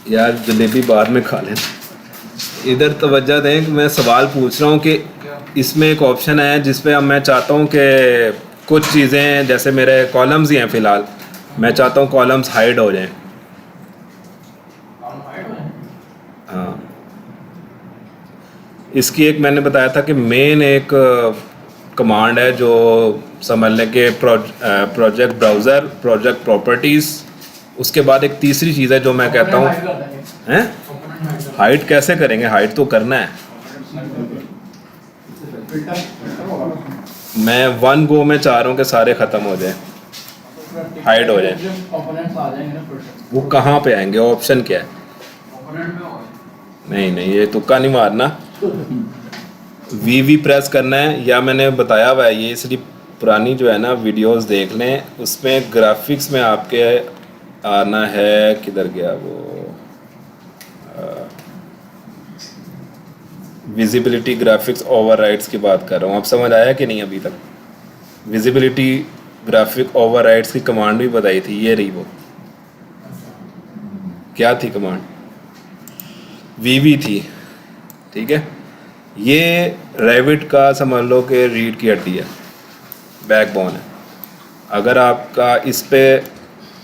S1: यार जलेबी बाद में खा लेते। इधर तवज्जो दें कि मैं सवाल पूछ रहा हूँ कि इसमें एक ऑप्शन है जिस पे मैं चाहता हूँ कि कुछ चीज़ें, जैसे मेरे कॉलम्स ही हैं फ़िलहाल, मैं चाहता हूँ कॉलम्स हाइड हो जाएं। हाँ, इसकी एक मैंने बताया था कि मेन एक कमांड है जो समझ लें कि प्रोजेक्ट ब्राउज़र, प्रोजेक्ट प्रॉपर्टीज़, उसके बाद एक तीसरी चीज़ है जो मैं कहता हूँ, हैं हाइड कैसे करेंगे, हाइड तो करना है। मैं वन गो में चाह रहा हूँ कि सारे ख़त्म हो जाए, हाइड हो जाए। वो कहाँ पे आएंगे, ऑप्शन क्या है? नहीं नहीं, ये तुक्का नहीं मारना, वी प्रेस करना है। या मैंने बताया हुआ है, ये इसलिए पुरानी जो है ना वीडियोस देख लें, उसमें ग्राफिक्स में आपके आना है, किधर गया वो, विजिबिलिटी ग्राफिक्स ओवरराइड्स की बात कर रहा हूँ। आप समझ आया कि नहीं अभी तक? विजिबिलिटी ग्राफिक ओवरराइड्स की कमांड भी बताई थी, ये रही वो। क्या थी कमांड? वी थी, ठीक है। ये रेविट का समझ लो कि रीढ़ की हड्डी है, बैकबोन है। अगर आपका इस पे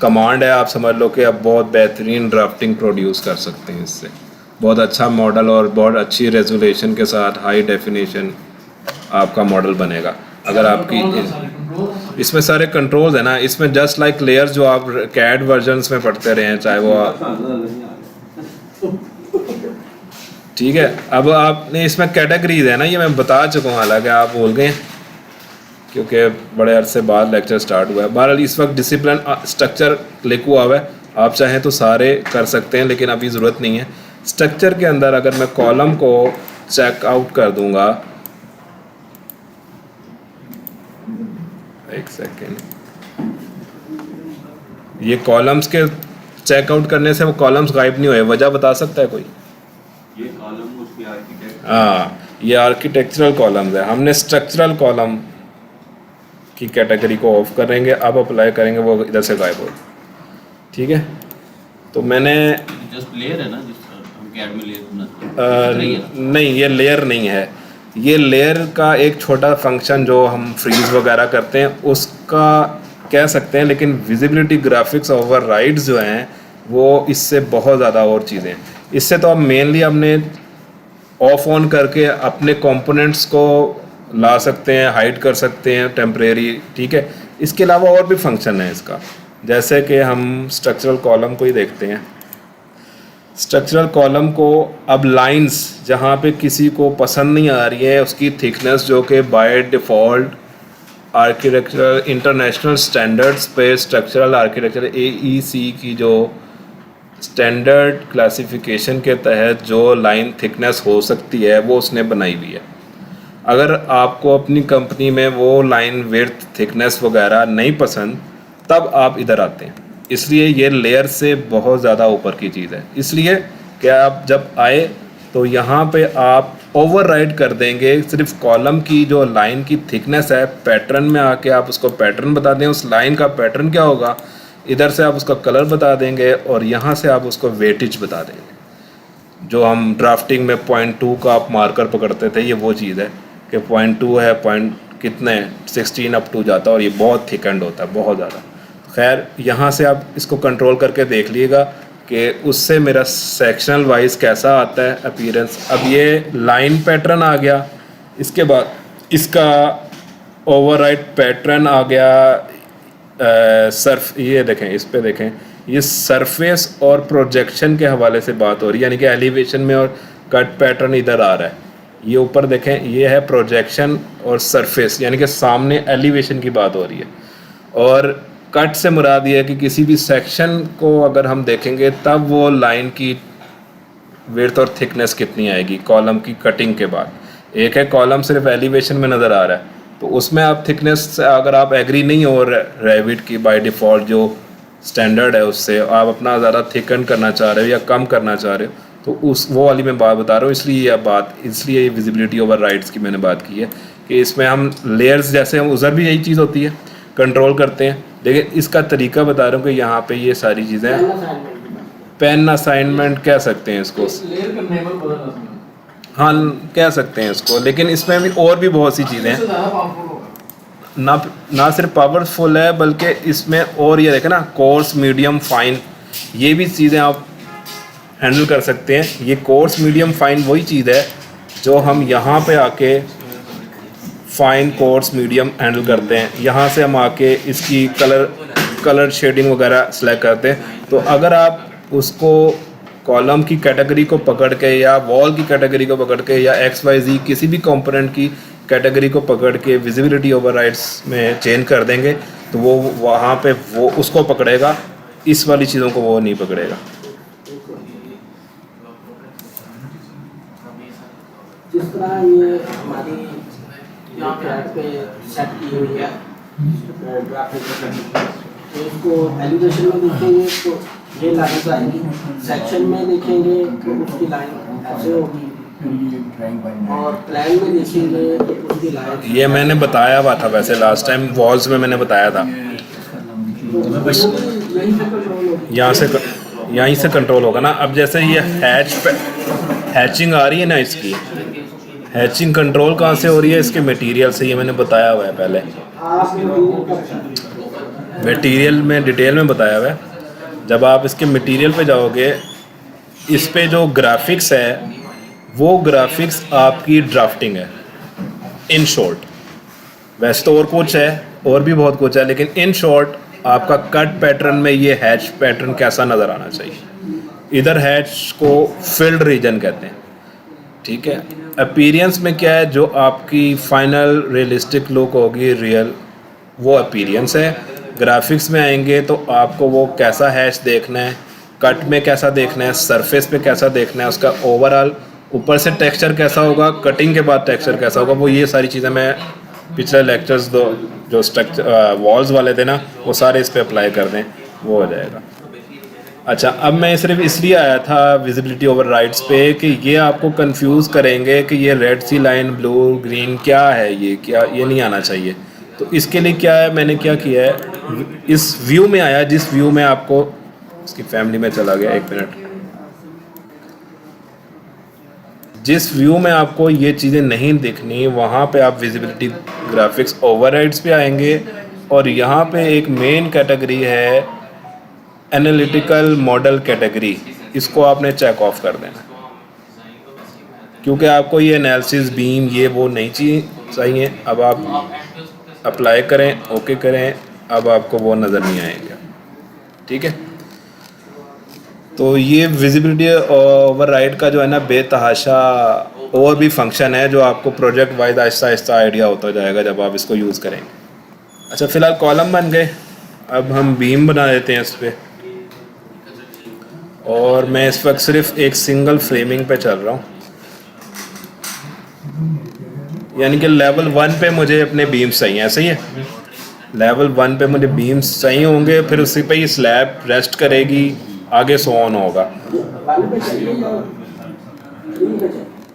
S1: कमांड है, आप समझ लो कि आप बहुत बेहतरीन ड्राफ्टिंग प्रोड्यूस कर सकते हैं इससे। बहुत अच्छा मॉडल और बहुत अच्छी रेजोल्यूशन के साथ हाई डेफिनेशन आपका मॉडल बनेगा। अगर आपकी इसमें सारे कंट्रोल्स है ना, इसमें जस्ट लाइक लेयर्स जो आप कैड वर्जन्स में पढ़ते रहे हैं, चाहे वो ठीक है। अब आपने इसमें कैटेगरीज है ना, ये मैं बता चुका हूँ, हालांकि आप भूल गए क्योंकि बड़े अरसे बाद लेक्चर स्टार्ट हुआ है। बहरहाल इस वक्त डिसिप्लिन स्ट्रक्चर लिखा हुआ है, आप चाहें तो सारे कर सकते हैं, लेकिन अभी ज़रूरत नहीं है। स्ट्रक्चर के अंदर अगर मैं कॉलम को चेक आउट कर दूंगा, एक सेकेंड, ये कॉलम्स के चेकआउट करने से वो कॉलम्स गायब नहीं हुए, वजह बता सकता है कोई?
S4: ये कॉलम उसके आर्किटेक्ट,
S1: हाँ, ये आर्किटेक्चरल कॉलम्स है। हमने स्ट्रक्चरल कॉलम की कैटेगरी को ऑफ करेंगे, अब अप्लाई करेंगे, वो इधर से गायब हो। ठीक है, तो मैंने
S5: जस्ट लेयर है ना, जिस हम कैड में लेयर बनाते हैं।
S1: नहीं, ये लेयर नहीं है, ये लेयर का एक छोटा फंक्शन जो हम फ्रीज वगैरह करते हैं उसका कह सकते हैं, लेकिन विजिबिलिटी ग्राफिक्स ओवरराइड्स जो हैं वो इससे बहुत ज़्यादा और चीज़ें हैं। इससे तो आप मेनली अपने ऑफ ऑन करके अपने कंपोनेंट्स को ला सकते हैं, हाइड कर सकते हैं टेम्परेरी। ठीक है, इसके अलावा और भी फंक्शन है इसका, जैसे कि हम स्ट्रक्चरल कॉलम को ही देखते हैं। स्ट्रक्चरल कॉलम को अब लाइंस जहाँ पे किसी को पसंद नहीं आ रही है, उसकी थिकनेस जो कि by default architectural international standards पे स्ट्रक्चरल आर्किटेक्चर AEC की जो स्टैंडर्ड क्लासिफिकेशन के तहत जो लाइन थिकनेस हो सकती है वो उसने बनाई हुई है। अगर आपको अपनी कंपनी में वो लाइन विड्थ थिकनेस वगैरह नहीं पसंद, तब आप इधर आते हैं। इसलिए ये लेयर से बहुत ज़्यादा ऊपर की चीज़ है। इसलिए कि आप जब आए तो यहाँ पे आप ओवरराइड कर देंगे सिर्फ कॉलम की जो लाइन की थिकनेस है, पैटर्न में आके आप उसको पैटर्न बता दें, उस लाइन का पैटर्न क्या होगा, इधर से आप उसका कलर बता देंगे और यहाँ से आप उसको वेटेज बता देंगे। जो हम ड्राफ्टिंग में 0.2 का आप मार्कर पकड़ते थे, ये वो चीज़ है कि 0.2 है, पॉइंट कितने 16 अप टू जाता है और ये बहुत थिकंड होता है, बहुत ज़्यादा। खैर, यहाँ से आप इसको कंट्रोल करके देख लीजिएगा कि उससे मेरा सेक्शनल वाइज कैसा आता है अपीयरेंस। अब ये लाइन पैटर्न आ गया, इसके बाद इसका ओवरराइड पैटर्न आ गया। सर्फ ये देखें, इस पे देखें, ये सरफेस और प्रोजेक्शन के हवाले से बात हो रही है, यानी कि एलिवेशन में और कट पैटर्न इधर आ रहा है। ये ऊपर देखें, ये है प्रोजेक्शन और सरफेस, यानी कि सामने एलिवेशन की बात हो रही है। और कट से मुराद ये है कि किसी भी सेक्शन को अगर हम देखेंगे तब वो लाइन की विड्थ और थिकनेस कितनी आएगी कॉलम की कटिंग के बाद। एक है कॉलम सिर्फ एलिवेशन में नज़र आ रहा है, तो उसमें आप थिकनेस से अगर आप एग्री नहीं हो रेविट की बाय डिफ़ॉल्ट जो स्टैंडर्ड है उससे, आप अपना ज़्यादा थिकन करना चाह रहे हो या कम करना चाह रहे हो, तो उस वो वाली मैं बात बता रहा हूँ। इसलिए ये विजिबिलिटी ओवरराइड्स की मैंने बात की है कि इसमें हम लेयर्स जैसे हम उधर भी यही चीज़ होती है, कंट्रोल करते हैं, लेकिन इसका तरीका बता रहा हूँ कि यहाँ पे ये सारी चीज़ें पेन असाइनमेंट कह सकते हैं इसको,
S3: लेयर करने पर बदल आता है।
S1: हाँ कह सकते हैं इसको, लेकिन इसमें भी और भी बहुत सी चीज़ें हैं।
S3: इससे ज़्यादा पावरफुल होगा।
S1: ना सिर्फ पावरफुल है बल्कि इसमें और ये देखें ना, कोर्स मीडियम फाइन, ये भी चीज़ें आप हैंडल कर सकते हैं। ये कोर्स मीडियम फाइन वही चीज़ है जो हम यहाँ पे आके फाइन कोर्स मीडियम हैंडल करते हैं। यहाँ से हम आके इसकी कलर शेडिंग वगैरह सेलेक्ट करते हैं। तो अगर आप उसको कॉलम की कैटेगरी को पकड़ के या वॉल की कैटेगरी को पकड़ के या XYZ किसी भी कंपोनेंट की कैटेगरी को पकड़ के विजिबिलिटी ओवरराइड्स में चेंज कर देंगे तो वो वहाँ पे वो उसको पकड़ेगा, इस वाली चीज़ों को वो नहीं पकड़ेगा।
S6: जिस तरह ये हमारी ट्रैक पे सेट की हुई है ग्राफिक, तो इसको एलिवेशन में देखेंगे तो ये लाइन आएगी, सेक्शन में देखेंगे तो उसकी लाइन ऐसे होगी, और प्लान में देखेंगे तो उसकी लाइन
S1: ये मैंने बताया हुआ था वैसे लास्ट टाइम वॉल्स में मैंने बताया था। यहीं से कंट्रोल होगा ना। अब जैसे ये हैचिंग आ रही है ना, इसकी हैचिंग कंट्रोल कहाँ से हो रही है, इसके मटेरियल से, ये मैंने बताया हुआ है पहले। मटेरियल में डिटेल में बताया हुआ है। जब आप इसके मटेरियल पे जाओगे, इस पे जो ग्राफिक्स है वो ग्राफिक्स आपकी ड्राफ्टिंग है इन शॉर्ट। वैसे तो और कुछ है, और भी बहुत कुछ है, लेकिन इन शॉर्ट आपका कट पैटर्न में ये हैच पैटर्न कैसा नज़र आना चाहिए। इधर हैच को फिल्ड रीजन कहते हैं, ठीक है। अपीरियंस में क्या है, जो आपकी फाइनल रियलिस्टिक लुक होगी रियल, वो अपीरियंस है। ग्राफिक्स में आएंगे तो आपको वो कैसा हैच देखना है, कट में कैसा देखना है, सरफेस पे कैसा देखना है, उसका ओवरऑल ऊपर से टेक्सचर कैसा होगा, कटिंग के बाद टेक्सचर कैसा होगा, वो ये सारी चीज़ें मैं पिछले लेक्चर्स जो स्ट्रक्चर वॉल्स वाले थे ना, वो सारे इस पे अप्लाई कर दें, वो हो जाएगा। अच्छा, अब मैं सिर्फ इसलिए आया था विजिबिलिटी ओवर राइट्स पे कि ये आपको कंफ्यूज करेंगे कि ये रेड सी लाइन, ब्लू, ग्रीन क्या है, ये नहीं आना चाहिए। तो इसके लिए क्या है, मैंने क्या किया है, इस व्यू में आया जिस व्यू में आपको, इसकी फैमिली में चला गया, 1 मिनट, जिस व्यू में आपको ये चीज़ें नहीं दिखनी, वहाँ पे आप विजिबिलिटी ग्राफिक्स ओवरराइड्स पे आएंगे और यहाँ पे एक मेन कैटेगरी है एनालिटिकल मॉडल कैटेगरी, इसको आपने चेक ऑफ कर देना, क्योंकि आपको ये एनालिसिस बीम ये वो नहीं चाहिए। अब आप अप्लाई करें, ओके करें, अब आपको वो नज़र नहीं आएगा, ठीक है। तो ये विजिबिलिटी ओवरराइड का जो है ना बेतहाशा और भी फंक्शन है, जो आपको project wise Aahista Aahista idea होता जाएगा जब आप इसको यूज़ करेंगे। अच्छा, फ़िलहाल कॉलम बन गए, अब हम बीम बना देते हैं इस पर। और मैं इस वक्त सिर्फ एक सिंगल फ्रेमिंग पे चल रहा हूँ, यानी कि लेवल 1 पे मुझे अपने बीम्स चाहिए, ऐसा ही है। लेवल 1 पे मुझे बीम्स चाहिए होंगे, फिर उसी पे ही स्लैब रेस्ट करेगी, आगे सो ऑन होगा।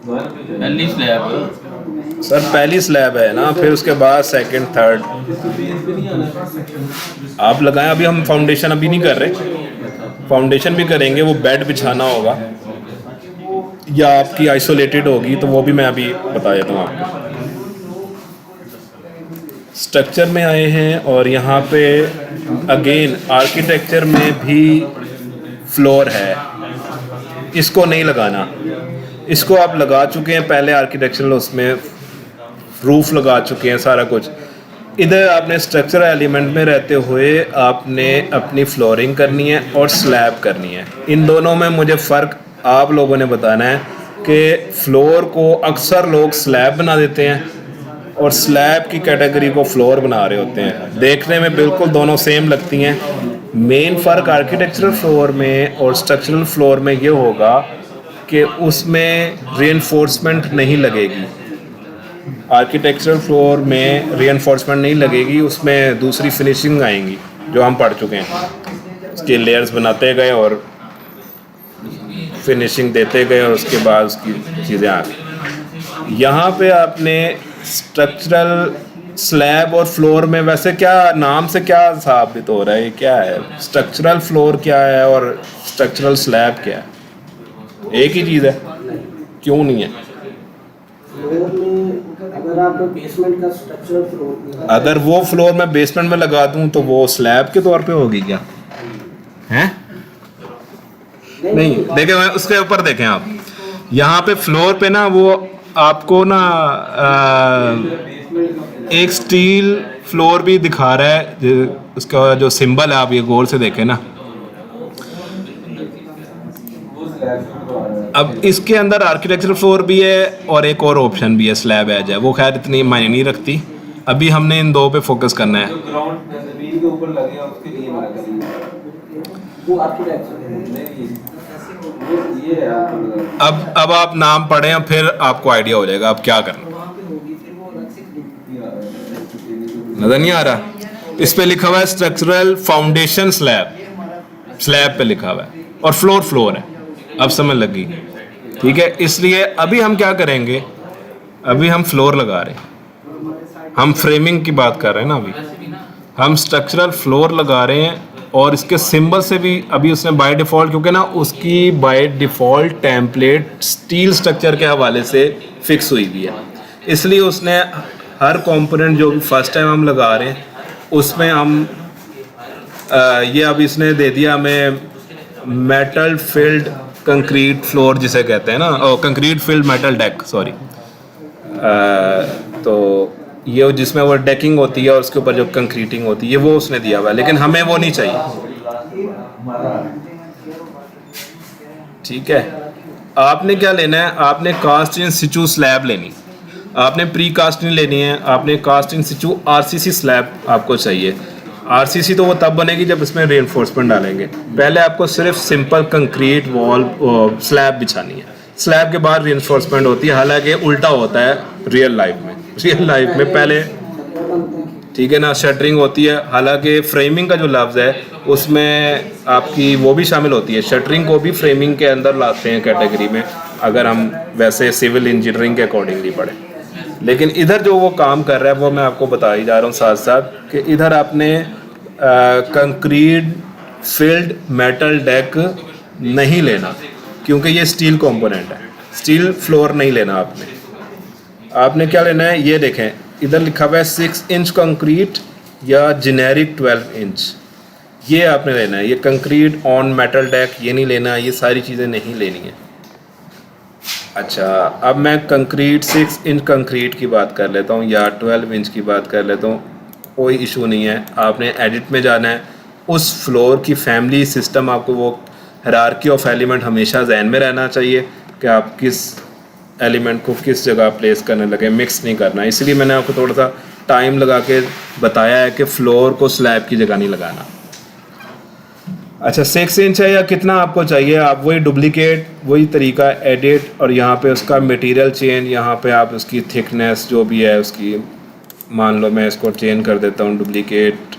S5: पहली स्लैब
S1: सर पहली स्लैब है ना, फिर उसके बाद सेकंड, थर्ड आप लगाएं। अभी हम फाउंडेशन अभी नहीं कर रहे, फाउंडेशन भी करेंगे, वो बेड बिछाना होगा या आपकी आइसोलेटेड होगी, तो वो भी मैं अभी बता देता हूँ आपको। स्ट्रक्चर में आए हैं और यहाँ पे अगेन आर्किटेक्चर में भी फ्लोर है, इसको नहीं लगाना, इसको आप लगा चुके हैं पहले आर्किटेक्चरल, उसमें रूफ लगा चुके हैं सारा कुछ। इधर आपने स्ट्रक्चरल एलिमेंट में रहते हुए आपने अपनी फ्लोरिंग करनी है और स्लैब करनी है। इन दोनों में मुझे फ़र्क आप लोगों ने बताना है कि फ्लोर को अक्सर लोग स्लैब बना देते हैं और स्लैब की कैटेगरी को फ्लोर बना रहे होते हैं। देखने में बिल्कुल दोनों सेम लगती हैं। मेन फ़र्क आर्किटेक्चरल फ्लोर में और स्ट्रक्चरल फ्लोर में ये होगा कि उसमें रीइंफोर्समेंट नहीं लगेगी। आर्किटेक्चरल फ्लोर में रीइंफोर्समेंट नहीं लगेगी, उसमें दूसरी फिनिशिंग आएंगी जो हम पढ़ चुके हैं। उसके लेयर्स बनाते गए और फिनिशिंग देते गए और उसके बाद उसकी चीज़ें आ गई। यहाँ पे आपने स्ट्रक्चरल स्लैब और फ्लोर में, वैसे क्या नाम से क्या साबित हो रहा है, ये क्या है, स्ट्रक्चरल फ्लोर क्या है और स्ट्रक्चरल स्लैब क्या है? एक ही चीज़ है, क्यों नहीं है?
S6: फ्लोर में अगर आप बेसमेंट का स्ट्रक्चरल फ्लोर,
S1: अगर वो फ्लोर मैं बेसमेंट में लगा दूं तो वो स्लैब के तौर पे होगी क्या? हैं? नहीं, देखें उसके ऊपर देखें आप, यहाँ पे फ्लोर पे ना वो आपको ना एक स्टील फ्लोर भी दिखा रहा है, उसका जो सिंबल है आप ये गौर से देखें ना। अब इसके अंदर आर्किटेक्चरल फ्लोर भी है और एक और ऑप्शन भी है स्लैब एज है, वो खैर इतनी मायने नहीं रखती। अभी हमने इन दो पे फोकस करना है।
S4: ग्राउंड जमीन के ऊपर लगे हैं उसके लिए मना करिए,
S6: वो आर्किटेक्चर
S4: नहीं ये है आपको।
S1: अब आप नाम पढ़ें फिर आपको आइडिया हो जाएगा अब क्या करना। नजर नहीं आ रहा? इस पे लिखा हुआ है स्ट्रक्चरल फाउंडेशन स्लैब, स्लैब पे लिखा हुआ है और फ्लोर फ्लोर है। अब समझ लगी? ठीक है, इसलिए अभी हम क्या करेंगे, अभी हम फ्लोर लगा रहे हैं, हम फ्रेमिंग की बात कर रहे हैं ना, अभी हम स्ट्रक्चरल फ्लोर लगा रहे हैं। और इसके सिंबल से भी अभी उसने बाय डिफ़ॉल्ट, क्योंकि ना उसकी by default template steel structure के हवाले से फिक्स हुई हुई है, इसलिए उसने हर कंपोनेंट जो भी फर्स्ट टाइम हम लगा रहे हैं उसमें हम ये अब इसने दे दिया हमें मेटल फिल्ड कंक्रीट फ्लोर जिसे कहते हैं ना, concrete field metal deck, sorry. तो ये जिसमें वो डेकिंग होती है और उसके ऊपर जो कंक्रीटिंग होती है वो उसने दिया हुआ है, लेकिन हमें वो नहीं चाहिए। ठीक है, आपने क्या लेना है, आपने कास्ट इन सिचू स्लैब लेनी, आपने प्री कास्ट नहीं लेनी है, आपने कास्ट इन सिचू आरसीसी स्लैब आपको चाहिए। आरसीसी तो वो तब बनेगी जब इसमें रेनफोर्समेंट डालेंगे। पहले आपको सिर्फ सिंपल कंक्रीट वॉल स्लैब बिछानी है, स्लैब के बाद रेनफोर्समेंट होती है। हालांकि उल्टा होता है रियल लाइफ में, पहले ठीक है ना शटरिंग होती है। हालांकि फ्रेमिंग का जो लफ्ज़ है उसमें आपकी वो भी शामिल होती है, शटरिंग को भी फ्रेमिंग के अंदर लाते हैं कैटेगरी में, अगर हम वैसे सिविल इंजीनियरिंग के अकॉर्डिंगली पढ़ें। लेकिन इधर जो वो काम कर रहा है वो मैं आपको बता ही जा रहा हूँ साथ साथ कि इधर आपने कंक्रीट फिल्ड मेटल डेक नहीं लेना, क्योंकि ये स्टील कंपोनेंट है, स्टील फ्लोर नहीं लेना आपने क्या लेना है, ये देखें इधर लिखा हुआ है 6 इंच कंक्रीट या जेनेरिक 12 इंच, ये आपने लेना है। ये कंक्रीट ऑन मेटल डेक ये नहीं लेना, ये सारी चीज़ें नहीं लेनी है। अच्छा, अब मैं कंक्रीट 6 इंच कंक्रीट की बात कर लेता हूँ या 12 इंच की बात कर लेता हूँ, कोई इशू नहीं है। आपने एडिट में जाना है, उस फ्लोर की फैमिली सिस्टम आपको वो हायरार्की ऑफ एलिमेंट हमेशा जहन में रहना चाहिए कि आप किस एलिमेंट को किस जगह प्लेस करने लगे, मिक्स नहीं करना। इसलिए मैंने आपको थोड़ा सा टाइम लगा के बताया है कि फ्लोर को स्लैब की जगह नहीं लगाना। अच्छा, 6 इंच है या कितना आपको चाहिए, आप वही डुप्लीकेट वही तरीका एडिट, और यहाँ पे उसका मटेरियल चेंज, यहाँ पे आप उसकी थिकनेस जो भी है उसकी, मान लो मैं इसको चेंज कर देता हूँ, डुप्लीकेट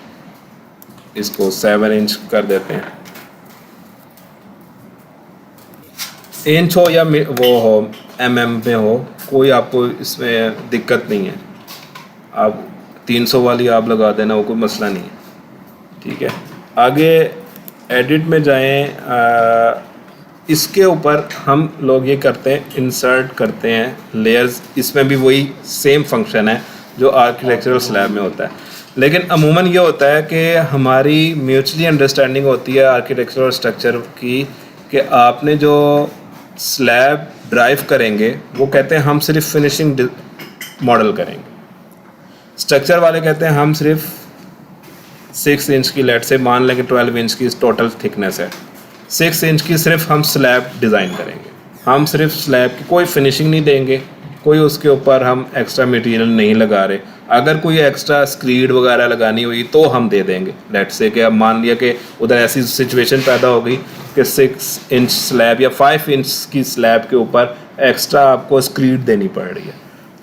S1: इसको 7 इंच कर देते हैं। इंच हो या वो हो mm में हो, कोई आपको इसमें दिक्कत नहीं है, आप 300 वाली आप लगा देना, वो कोई मसला नहीं है। ठीक है, आगे एडिट में जाएं। इसके ऊपर हम लोग ये करते हैं, इंसर्ट करते हैं लेयर्स। इसमें भी वही सेम फंक्शन है जो आर्किटेक्चरल स्लैब में होता है, लेकिन अमूमन ये होता है कि हमारी म्यूचुअली अंडरस्टैंडिंग होती है आर्किटेक्चरल स्ट्रक्चर की कि आपने जो स्लैब ड्राइव करेंगे वो कहते हैं हम सिर्फ फिनिशिंग मॉडल करेंगे, स्ट्रक्चर वाले कहते हैं हम सिर्फ 6 इंच की, लेट से मान लें कि 12 इंच की टोटल थिकनेस है, 6 इंच की सिर्फ हम स्लैब डिज़ाइन करेंगे, हम सिर्फ स्लैब की कोई फिनिशिंग नहीं देंगे, कोई उसके ऊपर हम एक्स्ट्रा मटेरियल नहीं लगा रहे। अगर कोई एक्स्ट्रा स्क्रीड वगैरह लगानी हुई तो हम दे देंगे। लेट से कि अब मान लिया कि उधर ऐसी सिचुएशन पैदा हो गई कि 6 इंच स्लैब या 5 इंच की स्लैब के ऊपर एक्स्ट्रा आपको स्क्रीड देनी पड़ रही है,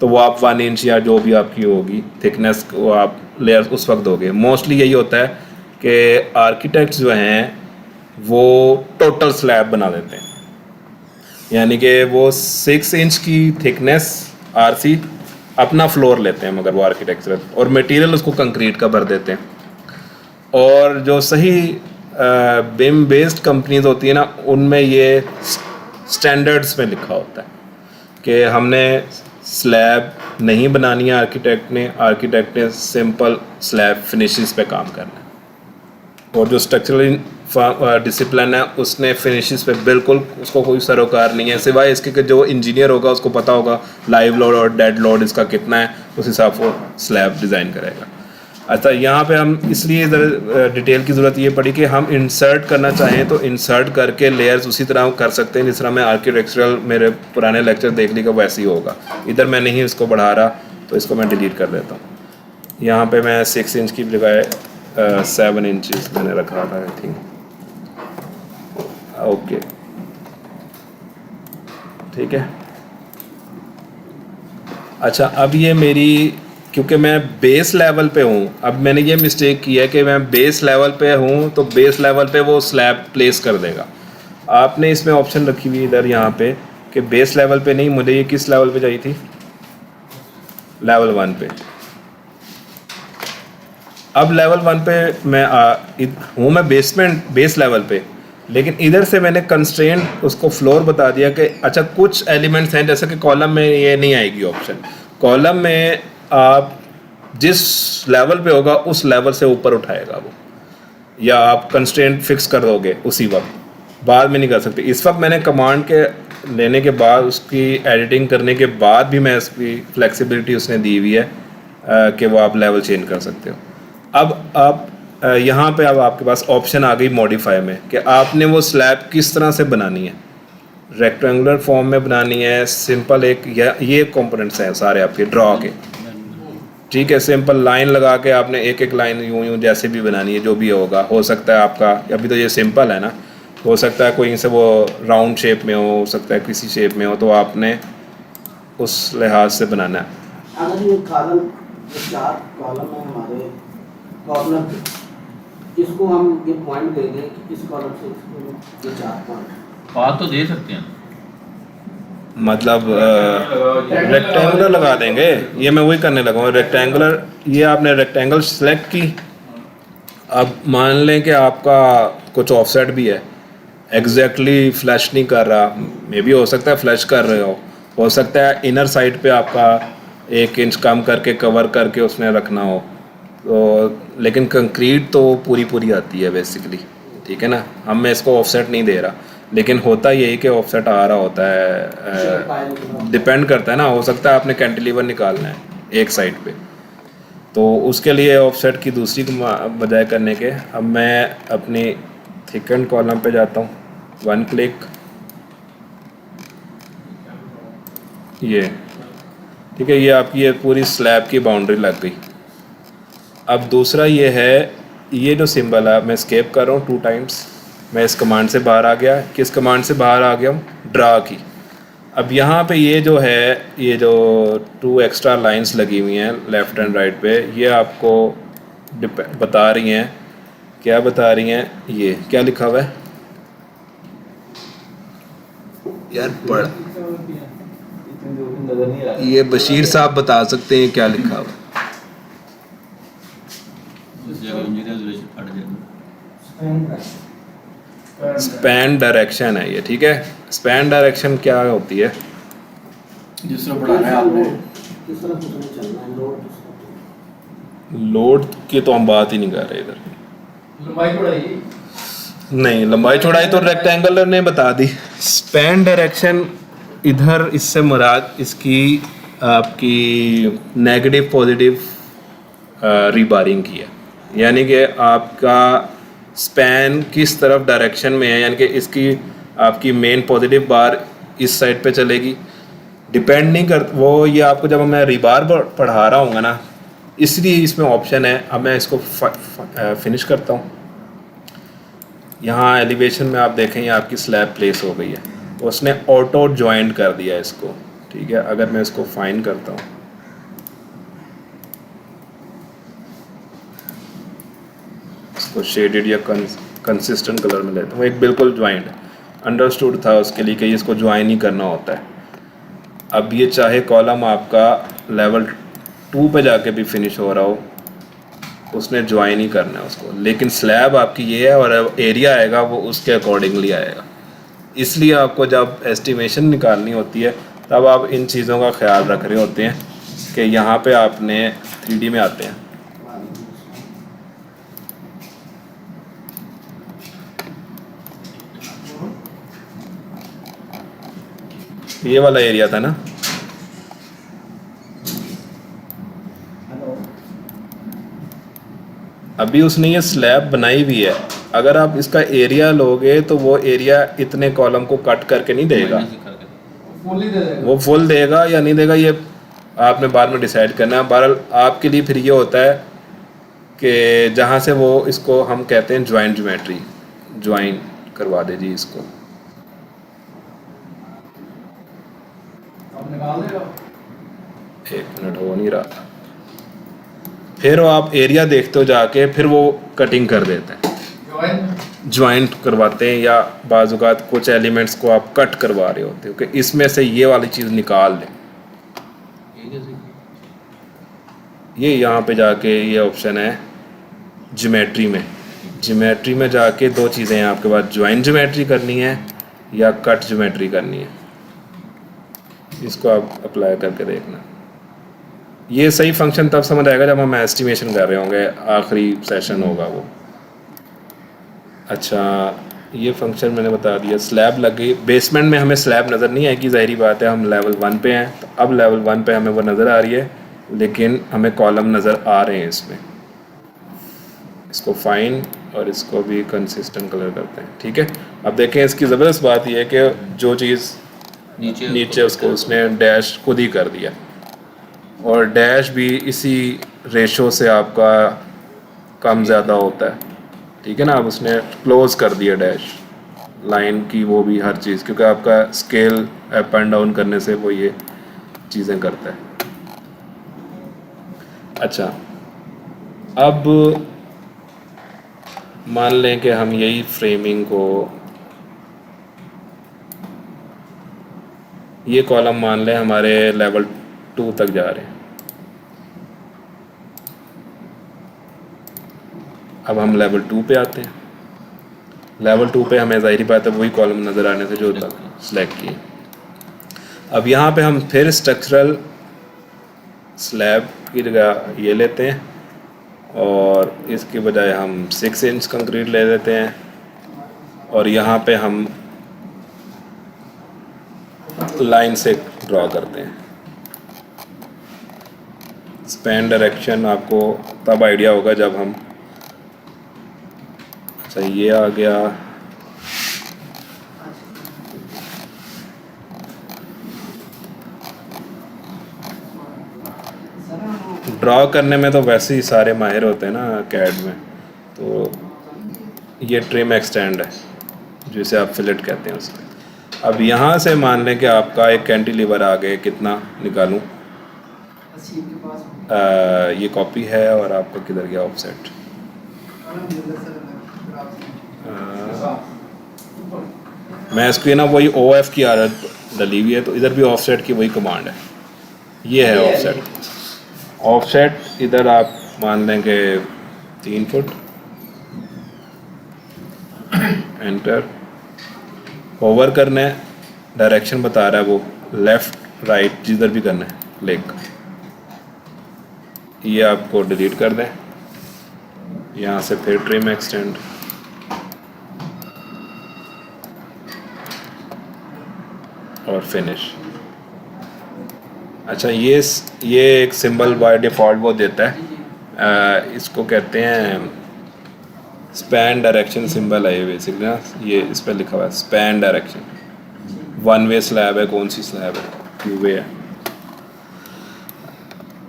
S1: तो वो आप 1 इंच या जो भी आपकी होगी थिकनेस वो आप लेयर उस वक्त दोगे। मोस्टली यही होता है कि आर्किटेक्ट्स जो हैं वो टोटल स्लैब बना देते हैं, यानी कि वो 6 इंच की थिकनेस आरसी अपना फ्लोर लेते हैं, मगर वो आर्किटेक्चरल, और मटेरियल उसको कंक्रीट का भर देते हैं। और जो सही बिम बेस्ड कंपनीज होती है ना, उनमें ये स्टैंडर्ड्स में लिखा होता है कि हमने स्लैब नहीं बनानी है, आर्किटेक्ट ने सिंपल स्लैब फिनिशेस पे काम करना है। और जो स्ट्रक्चरल डिसिप्लिन है उसने फिनिशेस पे बिल्कुल उसको कोई सरोकार नहीं है, सिवाय इसके कि जो इंजीनियर होगा उसको पता होगा लाइव लोड और डेड लोड इसका कितना है, उस हिसाब से वो स्लैब डिज़ाइन करेगा। अच्छा, यहाँ पे हम इसलिए इधर डिटेल की ज़रूरत ये पड़ी कि हम इंसर्ट करना चाहें तो इंसर्ट करके लेयर्स उसी तरह कर सकते हैं जिस तरह मैं आर्किटेक्चरल मेरे पुराने लेक्चर देख ली का वैसे ही होगा। इधर मैं नहीं इसको बढ़ा रहा तो इसको मैं डिलीट कर देता हूँ। यहाँ पे मैं 6 इंच की बजाय 7 इंचेस मैंने रखा था आई थिंक। ओके, ठीक है। अच्छा, अब ये मेरी, क्योंकि मैं बेस लेवल पे हूँ, अब मैंने ये मिस्टेक की है कि मैं बेस लेवल पे हूँ तो बेस लेवल पे वो स्लैब प्लेस कर देगा। आपने इसमें ऑप्शन रखी हुई इधर यहाँ पे कि बेस लेवल पे नहीं, मुझे ये किस लेवल पे चाहिए थी, लेवल 1 पे। अब लेवल 1 पे मैं हूँ, मैं बेस लेवल पे, लेकिन इधर से मैंने कंस्ट्रेंट उसको फ्लोर बता दिया कि अच्छा कुछ एलिमेंट्स हैं, जैसे कि कॉलम में ये नहीं आएगी ऑप्शन, कॉलम में आप जिस लेवल पे होगा उस लेवल से ऊपर उठाएगा वो। या आप कंस्ट्रेंट फिक्स कर दोगे उसी वक्त, बाद में नहीं कर सकते। इस वक्त मैंने कमांड के लेने के बाद उसकी एडिटिंग करने के बाद भी मैं इसकी फ्लेक्सिबिलिटी उसने दी हुई है कि वो आप लेवल चेंज कर सकते हो। अब आप यहाँ पे अब आपके पास ऑप्शन आ गई मॉडिफाई में कि आपने वो स्लैब किस तरह से बनानी है, रेक्टेंगुलर फॉर्म में बनानी है, सिंपल एक ये कंपोनेंट्स हैं सारे आपके ड्रॉ के, ठीक है। सिंपल लाइन लगा के आपने एक एक लाइन यूं यूं जैसे भी बनानी है, जो भी होगा। हो सकता है आपका अभी तो ये सिंपल है ना, हो सकता है कोई से वो राउंड शेप में हो सकता है किसी शेप में हो, तो आपने उस लिहाज से बनाना है।
S6: अगर ये कॉलम, ये 4 कॉलम है हमारे कॉर्नर पे, इसको हम ये पॉइंट दे दें कि इस कॉलम से इसको ये 4 पॉइंट
S5: बात तो दे सकते हैं।
S1: मतलब रेक्टेंगुलर लगा देंगे, ये मैं वही करने लगा हूँ रेक्टेंगुलर। ये आपने रेक्टेंगल सेलेक्ट की, अब मान लें कि आपका कुछ ऑफसेट भी है, एग्जैक्टली फ्लैश नहीं कर रहा, मे भी हो सकता है फ्लैश कर रहे हो सकता है इनर साइड पे आपका 1 इंच कम करके कवर करके उसने रखना हो, तो लेकिन कंक्रीट तो पूरी आती है बेसिकली, ठीक है ना। हम मैं इसको ऑफसेट नहीं दे रहा, लेकिन होता यही कि ऑफसेट आ रहा होता है, डिपेंड करता है ना। हो सकता है आपने कैंटिलीवर निकालना है एक साइड पे, तो उसके लिए ऑफसेट की दूसरी बजाय करने के अब मैं अपनी थिकन कॉलम पे जाता हूँ, 1 क्लिक, ये ठीक है, ये आपकी ये पूरी स्लैब की बाउंड्री लग गई। अब दूसरा ये है, ये जो सिंबल है मैं स्केप कर रहा हूँ 2 टाइम्स, मैं इस कमांड से बाहर आ गया। किस कमांड से बाहर आ गया हूँ? ड्रा की। अब यहाँ पे ये जो है, ये जो 2 एक्स्ट्रा लाइंस लगी हुई हैं लेफ़्ट एंड राइट पे, ये आपको बता रही हैं, क्या बता रही हैं, ये क्या लिखा हुआ है यार, पढ़,
S4: नजर नहीं आ रही।
S1: ये बशीर साहब बता सकते हैं क्या लिखा हुआ है।
S5: उस जगह में रेजोल्यूशन फट जाएगा।
S1: स्पैन डायरेक्शन है ये, ठीक है। स्पैन डायरेक्शन क्या होती है?
S2: जिस तरह बढ़ाना है आपने,
S6: किस तरह से उसमें चलना है, लोड किस तरह।
S1: लोड की तो हम बात ही नहीं कर रहे इधर,
S3: लंबाई बढ़ाई,
S1: नहीं लंबाई चौड़ाई तो रेक्टेंगुलर ने बता दी। स्पैन डायरेक्शन इधर, इससे मुराद इसकी आपकी नेगेटिव पॉजिटिव रीबारिंग की है, यानी कि आपका स्पैन किस तरफ डायरेक्शन में है, यानी कि इसकी आपकी मेन पॉजिटिव बार इस साइड पे चलेगी, डिपेंड नहीं कर वो, ये आपको जब मैं रीबार पढ़ा रहा हूँ ना, इसलिए इसमें ऑप्शन है। अब मैं इसको फिनिश करता हूँ। यहाँ एलिवेशन में आप देखें ये आपकी स्लैब प्लेस हो गई है, उसने ऑटो ज्वाइंट कर दिया इसको, ठीक है। अगर मैं इसको फाइन करता हूँ, इसको शेडेड या कंसिस्टेंट कलर में लेता हूँ, एक बिल्कुल ज्वाइंट अंडरस्टूड था उसके लिए कि इसको ज्वाइन ही करना होता है। अब ये चाहे कॉलम आपका लेवल 2 पे जाके भी फिनिश हो रहा हो, उसने ज्वाइन ही करना है उसको, लेकिन स्लैब आपकी ये है और एरिया आएगा वो उसके अकॉर्डिंगली आएगा। इसलिए आपको जब एस्टिमेशन निकालनी होती है तब आप इन चीज़ों का ख्याल रख रहे होते हैं कि यहाँ पे आपने 3D में आते हैं। ये वाला एरिया था ना, अभी उसने ये स्लैब बनाई हुई है, अगर आप इसका एरिया लोगे तो वो एरिया इतने कॉलम को कट करके नहीं देगा,
S3: फुल ही दे देगा।
S1: वो फुल देगा या नहीं देगा ये आपने बाद में डिसाइड करना है। बहरहाल आपके लिए फिर ये होता है कि जहाँ से वो इसको हम कहते हैं ज्वाइंट ज्योमेट्री, ज्वाइन करवा दे जी इसको।
S3: अब निकाल देगा।
S1: 1 मिनट हो नहीं रहा था, फिर वो आप एरिया देखते हो जाके, फिर वो कटिंग कर देते हैं, ज्वाइंट करवाते हैं, या बाजुकात कुछ एलिमेंट्स को आप कट करवा रहे होते हो कि इसमें से ये वाली चीज़ निकाल लें। ये यहाँ पे जाके ये ऑप्शन है ज्योमेट्री में, ज्योमेट्री में जाके 2 चीज़ें हैं आपके पास, ज्वाइंट ज्योमेट्री करनी है या कट ज्योमेट्री करनी है। इसको आप अप्लाई करके देखना, ये सही फंक्शन तब समझ आएगा जब हम एस्टिमेशन कर रहे होंगे, आखिरी सेशन होगा वो। अच्छा, ये फंक्शन मैंने बता दिया। स्लैब लग गई, बेसमेंट में हमें स्लैब नज़र नहीं आएगी, ज़ाहिरी बात है, हम लेवल 1 पे हैं, तो अब लेवल 1 पे हमें वो नज़र आ रही है, लेकिन हमें कॉलम नज़र आ रहे हैं इसमें। इसको फाइन और इसको भी कंसिस्टेंट कलर करते हैं, ठीक है। अब देखें, इसकी ज़बरदस्त बात यह है कि जो चीज़ नीचे उसको उसने डैश खुद ही कर दिया, और डैश भी इसी रेशो से आपका कम ज़्यादा होता है, ठीक है ना। अब उसने क्लोज कर दिया डैश लाइन की, वो भी हर चीज़, क्योंकि आपका स्केल अप एंड डाउन करने से वो ये चीज़ें करता है। अच्छा, अब मान लें कि हम यही फ्रेमिंग को, ये कॉलम मान लें हमारे लेवल 2 तक जा रहे हैं। अब हम लेवल 2 पे आते हैं। लेवल 2 पे हमें ज़ाहिरी बात है वही कॉलम नज़र आने से जो सिलेक्ट किए। अब यहाँ पे हम फिर स्ट्रक्चरल स्लैब की जगह ये लेते हैं, और इसके बजाय हम 6 इंच कंक्रीट ले लेते हैं, और यहाँ पे हम लाइन से ड्रॉ करते हैं। स्पैन डायरेक्शन आपको तब आइडिया होगा जब हम, अच्छा ये आ गया, ड्रॉ करने में तो वैसे ही सारे माहिर होते हैं ना कैड में, तो ये ट्रिम एक्सटेंड है जिसे आप फिलेट कहते हैं उसका। अब यहाँ से मान लें कि आपका एक कैंटिलीवर आ गए, कितना निकालूं, ये कॉपी है और आपका किधर गया ऑफसेट, मैं इसकी ना वही OF की आदत डली हुई है, तो इधर भी ऑफसेट की वही कमांड है, ये है ऑफसेट। ऑफसेट इधर आप मान लेंगे 3 फुट, एंटर, ओवर करना है, डायरेक्शन बता रहा है वो लेफ़्ट राइट जिधर भी करना है क्लिक, ये आपको डिलीट कर दें, यहाँ से फिर ट्रिम एक्सटेंड, और फिनिश। अच्छा, ये एक सिंबल बाय डिफ़ॉल्ट वो देता है, इसको कहते हैं स्पैन डायरेक्शन सिंबल है ये बेसिकली ना, ये इस पर लिखा हुआ है स्पैन डायरेक्शन। 1 वे स्लैब है, कौन सी स्लैब है, 2 वे है,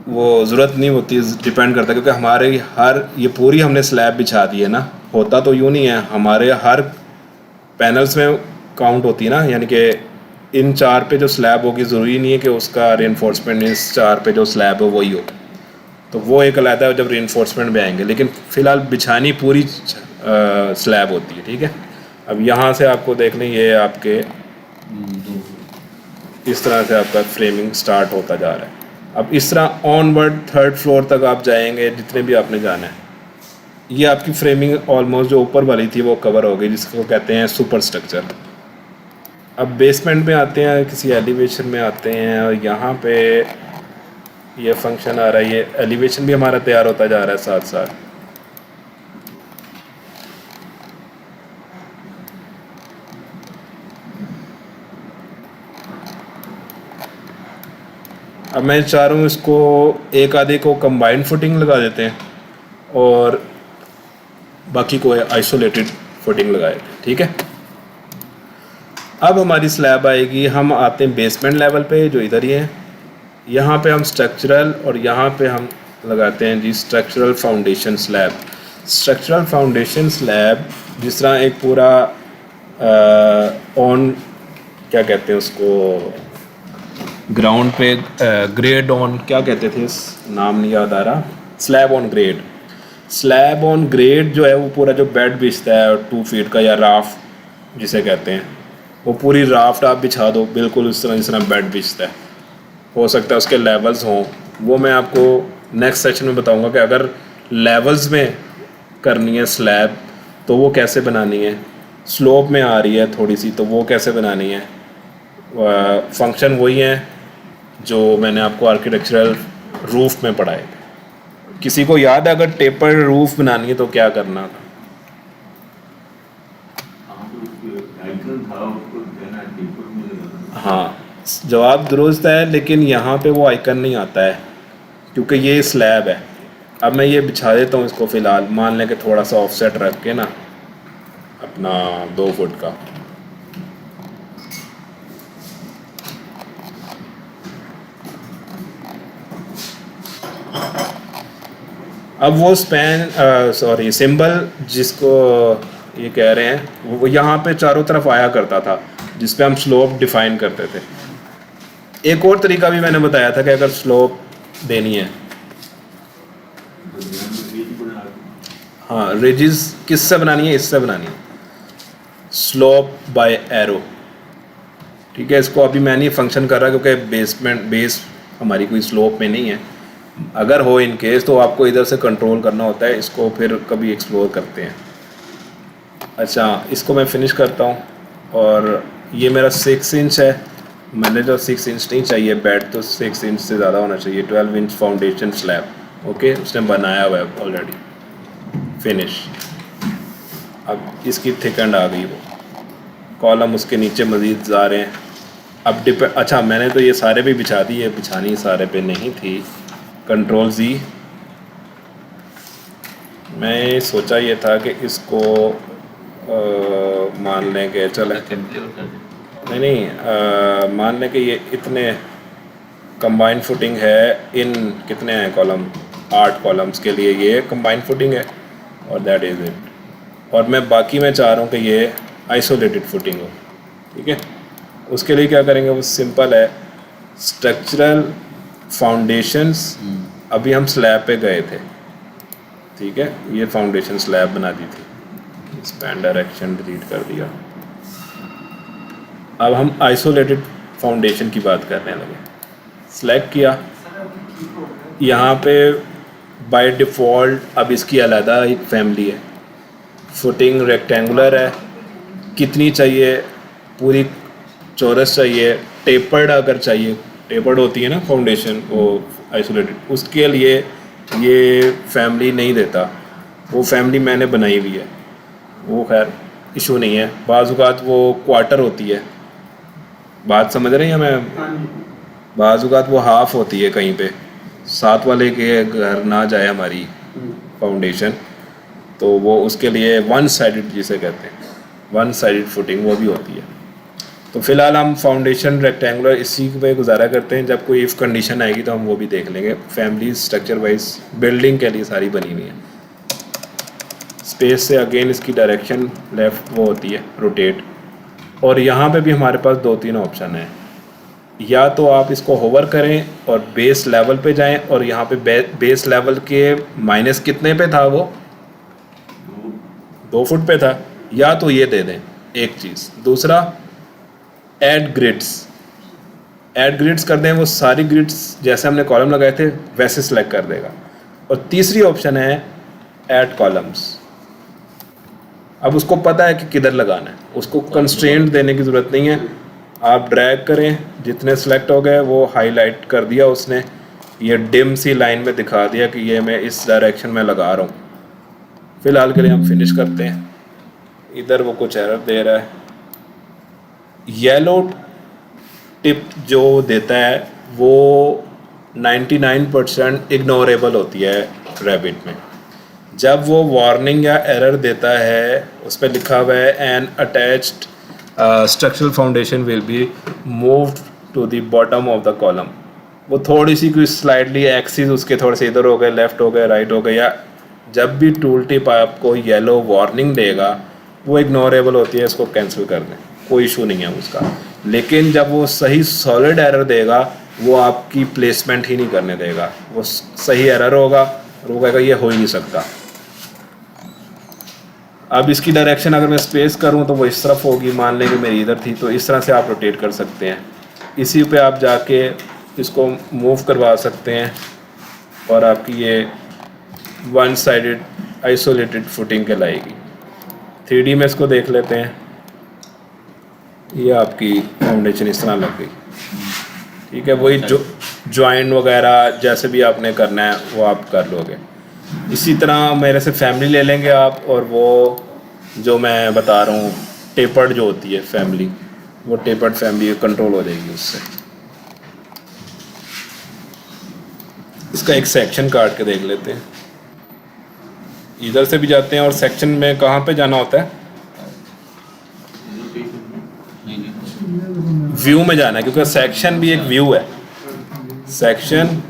S1: वो ज़रूरत नहीं होती, डिपेंड करता है, क्योंकि हमारे हर ये पूरी हमने स्लैब बिछा दी है ना, होता तो यूँ नहीं है, हमारे हर पैनल्स में काउंट होती है ना, यानी कि इन 4 पे जो स्लैब होगी ज़रूरी नहीं है कि उसका रेनफोर्समेंट इस 4 पे जो स्लैब है वही हो, तो वो एक अलग है जब रेनफोर्समेंट में आएंगे, लेकिन फ़िलहाल बिछानी पूरी स्लैब होती है, ठीक है। अब यहाँ से आपको देख लें, ये आपके इस तरह से आपका फ्रेमिंग स्टार्ट होता जा रहा है। अब इस तरह ऑनवर्ड 3rd फ्लोर तक आप जाएंगे, जितने भी आपने जाना है, ये आपकी फ्रेमिंग ऑलमोस्ट जो ऊपर वाली थी वो कवर हो गई, जिसको कहते हैं सुपर स्ट्रक्चर। अब बेसमेंट में आते हैं, किसी एलिवेशन में आते हैं, और यहाँ पे ये फंक्शन आ रहा है, ये एलिवेशन भी हमारा तैयार होता जा रहा है साथ साथ। अब मैं चाह रहा हूँ इसको एक आधे को कंबाइंड फुटिंग लगा देते हैं और बाकी को आइसोलेटेड फुटिंग लगाए, ठीक है। अब हमारी स्लैब आएगी, हम आते हैं बेसमेंट लेवल पे जो इधर ही है, यहाँ पे हम स्ट्रक्चरल और यहाँ पे हम लगाते हैं जी structural foundation slab. Structural foundation slab जिस तरह एक पूरा ऑन क्या कहते हैं उसको, ग्राउंड पे ग्रेड ऑन क्या कहते थे, इस नाम नहीं याद आ रहा, slab on grade. Slab on grade जो है वो पूरा जो बेड बिछता है 2 फीट का या राफ्ट जिसे कहते हैं, वो पूरी राफ्ट आप बिछा दो बिल्कुल इस तरह बेड बिछता है। हो सकता है उसके लेवल्स हों, वो मैं आपको नेक्स्ट सेक्शन में बताऊंगा कि अगर लेवल्स में करनी है स्लैब तो वो कैसे बनानी है, स्लोप में आ रही है थोड़ी सी तो वो कैसे बनानी है। फंक्शन वही है जो मैंने आपको आर्किटेक्चरल रूफ में पढ़ाए थे। किसी को याद है अगर टेपर रूफ बनानी है तो क्या करना था? हाँ, जवाब दुरुस्त है, लेकिन यहाँ पे वो आइकन नहीं आता है क्योंकि ये स्लैब है। अब मैं ये बिछा देता हूँ इसको फ़िलहाल, मान लें कि थोड़ा सा ऑफसेट रख के ना अपना 2 फुट का। अब वो सॉरी सिंबल जिसको ये कह रहे हैं वो यहाँ पे चारों तरफ आया करता था, जिस पे हम स्लोप डिफाइन करते थे। एक और तरीका भी मैंने बताया था कि अगर स्लोप देनी है, हाँ, रिजिज किससे बनानी है, इससे बनानी है, स्लोप बाय एरो। ठीक है, इसको अभी मैं नहीं फंक्शन कर रहा क्योंकि बेस हमारी कोई स्लोप में नहीं है। अगर हो इन केस तो आपको इधर से कंट्रोल करना होता है, इसको फिर कभी एक्सप्लोर करते हैं। अच्छा, इसको मैं फिनिश करता हूँ, और ये मेरा 6 इंच है। मैंने जो 6 इंच नहीं चाहिए, बेड तो 6 इंच से ज़्यादा होना चाहिए। 12 इंच फाउंडेशन स्लैब, ओके, उसने बनाया हुआ है ऑलरेडी। फिनिश। अब इसकी थिकनेस आ गई, वो कॉलम उसके नीचे मज़ीद जा रहे हैं। अब अच्छा, मैंने तो ये सारे भी बिछा दी, ये बिछानी सारे पे नहीं थी। Control Z। मैं सोचा ये था कि इसको मान लें कि चले, नहीं, मान लें कि ये इतने कंबाइंड फुटिंग है। इन कितने हैं कॉलम, 8 कॉलम्स के लिए ये कंबाइंड फुटिंग है, और दैट इज़ इट। और मैं बाकी में चाह रहा हूँ कि ये आइसोलेटेड फुटिंग हो। ठीक है, उसके लिए क्या करेंगे, वो सिंपल है। स्ट्रक्चरल फाउंडेशंस, अभी हम स्लैब पे गए थे। ठीक है, ये फाउंडेशन स्लैब बना दी थी, स्पैन डायरेक्शन डिलीट कर दिया। अब हम आइसोलेटेड फाउंडेशन की बात करने लगे। सेलेक्ट किया, यहाँ पे बाय डिफ़ॉल्ट अब इसकी अलग एक फैमिली है। फुटिंग रेक्टेंगुलर है, कितनी चाहिए, पूरी चौरस चाहिए, टेपर्ड अगर चाहिए, टेपर्ड होती है ना फाउंडेशन वो आइसोलेटेड, उसके लिए ये फैमिली नहीं देता। वो फैमिली मैंने बनाई हुई है, वो खैर इशू नहीं है। बाज़ औक़ात वो क्वार्टर होती है, बात समझ रहे हैं मैं, बाज़ औक़ात वो हाफ़ होती है कहीं पे, साथ वाले के घर ना जाए हमारी फाउंडेशन, तो वो उसके लिए वन साइडेड जिसे कहते हैं, वन साइडेड फुटिंग वो भी होती है। तो फ़िलहाल हम फाउंडेशन रेक्टेंगुलर इसी पे गुजारा करते हैं। जब कोई इफ़ कंडीशन आएगी तो हम वो भी देख लेंगे। फैमिली स्ट्रक्चर वाइज बिल्डिंग के लिए सारी बनी हुई है। स्पेस से अगेन इसकी डायरेक्शन लेफ़्ट वो होती है, रोटेट। और यहाँ पे भी हमारे पास 2-3 ऑप्शन हैं। या तो आप इसको होवर करें और बेस लेवल पे जाएं, और यहाँ पे बेस लेवल के माइनस कितने पे था, वो 2 फुट पे था। या तो ये दे दें एक चीज़। दूसरा, ऐड ग्रिड्स कर दें, वो सारी ग्रिड्स जैसे हमने कॉलम लगाए थे वैसे सेलेक्ट कर देगा। और तीसरी ऑप्शन है ऐड कॉलम्स। अब उसको पता है कि किधर लगाना है, उसको कंस्ट्रेंट देने की ज़रूरत नहीं है। आप ड्रैग करें, जितने सेलेक्ट हो गए वो हाईलाइट कर दिया उसने, ये डिम सी लाइन में दिखा दिया कि ये मैं इस डायरेक्शन में लगा रहा हूँ। फ़िलहाल के लिए हम फिनिश करते हैं। इधर वो कुछ एरर दे रहा है। येलो टिप जो देता है वो 99% इग्नोरेबल होती है रैबिट में। जब वो वार्निंग या एरर देता है, उस पर लिखा हुआ है an attached structural foundation will be moved to the bottom of the column, वो थोड़ी सी कोई स्लाइडली एक्सिस उसके थोड़े से इधर हो गए, लेफ़्ट हो गए, राइट हो गए, या जब भी टूल टिप आपको येलो वार्निंग देगा वो इग्नोरेबल होती है, इसको कैंसिल कर दें, कोई इशू नहीं है उसका। लेकिन जब वो सही सॉलिड एरर देगा वो आपकी प्लेसमेंट ही नहीं करने देगा, वो सही एरर होगा और वो कहेगा ये हो ही नहीं सकता। अब इसकी डायरेक्शन अगर मैं स्पेस करूं तो वो इस तरफ होगी, मान लें कि मेरी इधर थी, तो इस तरह से आप रोटेट कर सकते हैं। इसी पे आप जाके इसको मूव करवा सकते हैं और आपकी ये वन साइडेड आइसोलेटेड फुटिंग कहलाएगी। 3D में इसको देख लेते हैं। ये आपकी फाउंडेशन इस तरह लग गई, ठीक है। वही जो जॉइंट वगैरह जैसे भी आपने करना है वो आप कर लोगे। इसी तरह मेरे से फैमिली ले लेंगे आप, और वो जो मैं बता रहा हूँ टेपर्ड जो होती है फैमिली, वो टेपर्ड फैमिली कंट्रोल हो जाएगी उससे। इसका एक सेक्शन काट के देख लेते हैं, इधर से भी जाते हैं और सेक्शन में कहाँ पे जाना होता है, व्यू में जाना है, क्योंकि सेक्शन भी एक व्यू है। सेक्शन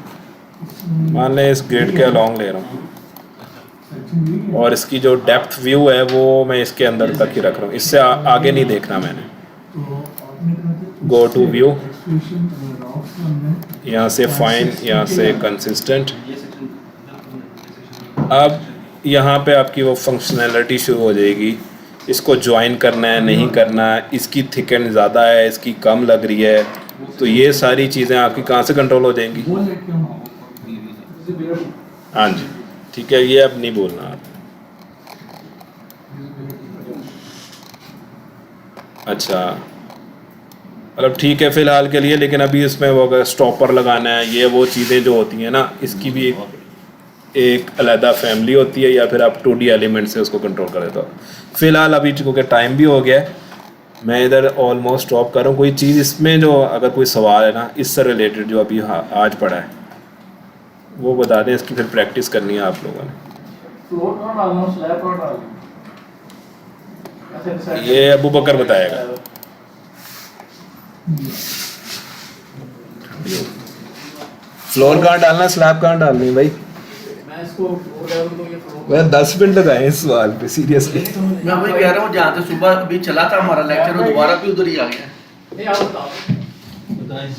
S1: मान लें इस ग्रिड के अलॉन्ग ले रहा हूँ और इसकी जो डेप्थ व्यू है वो मैं इसके अंदर तक ही रख रहा हूँ, इससे आगे नहीं देखना मैंने। गो टू व्यू, यहाँ से फाइन, यहाँ से कंसिस्टेंट। अब यहाँ पे आपकी वो फंक्शनैलिटी शुरू हो जाएगी, इसको ज्वाइन करना है नहीं करना है, इसकी थिकनेस ज़्यादा है इसकी कम लग रही है, तो ये सारी चीज़ें आपकी कहाँ से कंट्रोल हो जाएंगी। हाँ जी ठीक है, ये अब नहीं बोलना आप। अच्छा मतलब ठीक है फ़िलहाल के लिए, लेकिन अभी इसमें वो अगर स्टॉपर लगाना है, ये वो चीज़ें जो होती हैं ना, इसकी भी एक अलहदा फैमिली होती है, या फिर आप 2D एलिमेंट से उसको कंट्रोल कर देते हो। फ़िलहाल अभी क्योंकि टाइम भी हो गया है, मैं इधर ऑलमोस्ट स्टॉप कर रहा हूँ। कोई चीज़ इसमें जो अगर कोई सवाल है ना इससे रिलेटेड जो अभी आज पढ़ा है वो बता दें, इसकी फिर प्रैक्टिस करनी है आप लोगों ने।
S3: फ्लोर कौन डालना है, स्लैब कौन डालना है?
S1: ये अबू बकर बताएगा। फ्लोर कहाँ डालना है, स्लैब कहाँ डालनी है भाई?
S3: मैं इसको फ्लोर डाल दूं तो ये फ्लोर
S1: मैं 10 मिनट लगाए इस सवाल पे सीरियसली।
S2: मैं वही कह रहा हूँ, जहाँ से सुबह अभी चला था हमारा लेक्चर, वो दोबारा भी उधर ही आ गया।
S3: नहीं आप बताओ।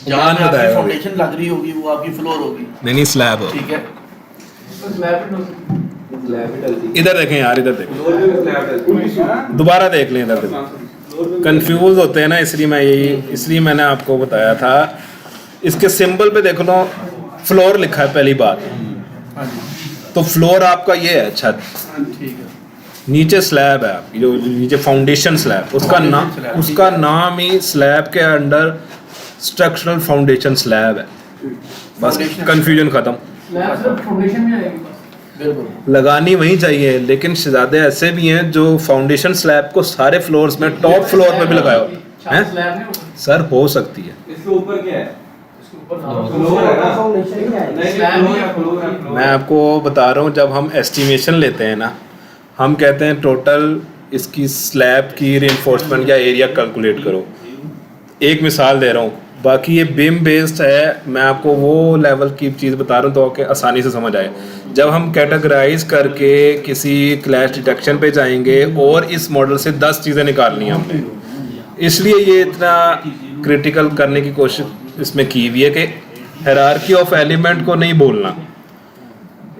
S2: जहाँ पे
S1: बताया
S2: आपकी
S1: अभी।
S2: फाउंडेशन लग रही होगी वो आपकी फ्लोर होगी,
S1: नहीं स्लैब हो।
S2: ठीक है।
S3: इसमें स्लैब भी डाल सकते हैं।
S4: स्लैब ही डलती है।
S1: इधर देखें यार, इधर देखें,
S4: फ्लोर में भी स्लैब डलती है।
S1: दोबारा देख लें इधर देखें। कंफ्यूज होते हैं ना, इसलिए मैंने आपको बताया था। इसके सिंबल पे देख लो फ्लोर लिखा है पहली बात, तो फ्लोर आपका ये है छत,
S2: ठीक है।
S1: नीचे स्लैब है आपकी, जो नीचे फाउंडेशन स्लैब, उसका नाम ही स्लैब के अंडर स्ट्रक्चरल फाउंडेशन स्लैब है। बस कंफ्यूजन खत्म।
S3: स्लैब सिर्फ फाउंडेशन में आएगी बस।
S2: बिल्कुल
S1: लगानी वहीं चाहिए, लेकिन शहजादे ऐसे भी हैं जो फाउंडेशन स्लैब को सारे फ्लोर्स में, टॉप फ्लोर में भी लगाए हो हैं।
S3: स्लैब नहीं होगा
S1: सर हो सकती है।
S4: इसके ऊपर क्या है?
S3: इसके ऊपर
S4: फ्लोर है ना?
S6: फाउंडेशन ही आएगी।
S4: नहीं,
S3: स्लैब
S4: फ्लोर
S3: ही
S4: है, फ्लोर है, फ्लोर
S1: मैं
S4: है।
S1: आपको बता रहा हूँ, जब हम एस्टिमेशन लेते हैं ना, हम कहते हैं टोटल इसकी स्लैब की रिइंफोर्समेंट या एरिया कैलकुलेट करो। एक मिसाल दे रहा हूँ, बाकी ये बीम बेस्ड है, मैं आपको वो लेवल की चीज़ बता रहा हूँ तो कि आसानी से समझ आए। जब हम कैटेगराइज करके किसी क्लैश डिटेक्शन पे जाएंगे और इस मॉडल से 10 चीज़ें निकालनी है हमने, इसलिए ये इतना क्रिटिकल करने की कोशिश इसमें की हुई है कि हायरार्की ऑफ एलिमेंट को नहीं बोलना।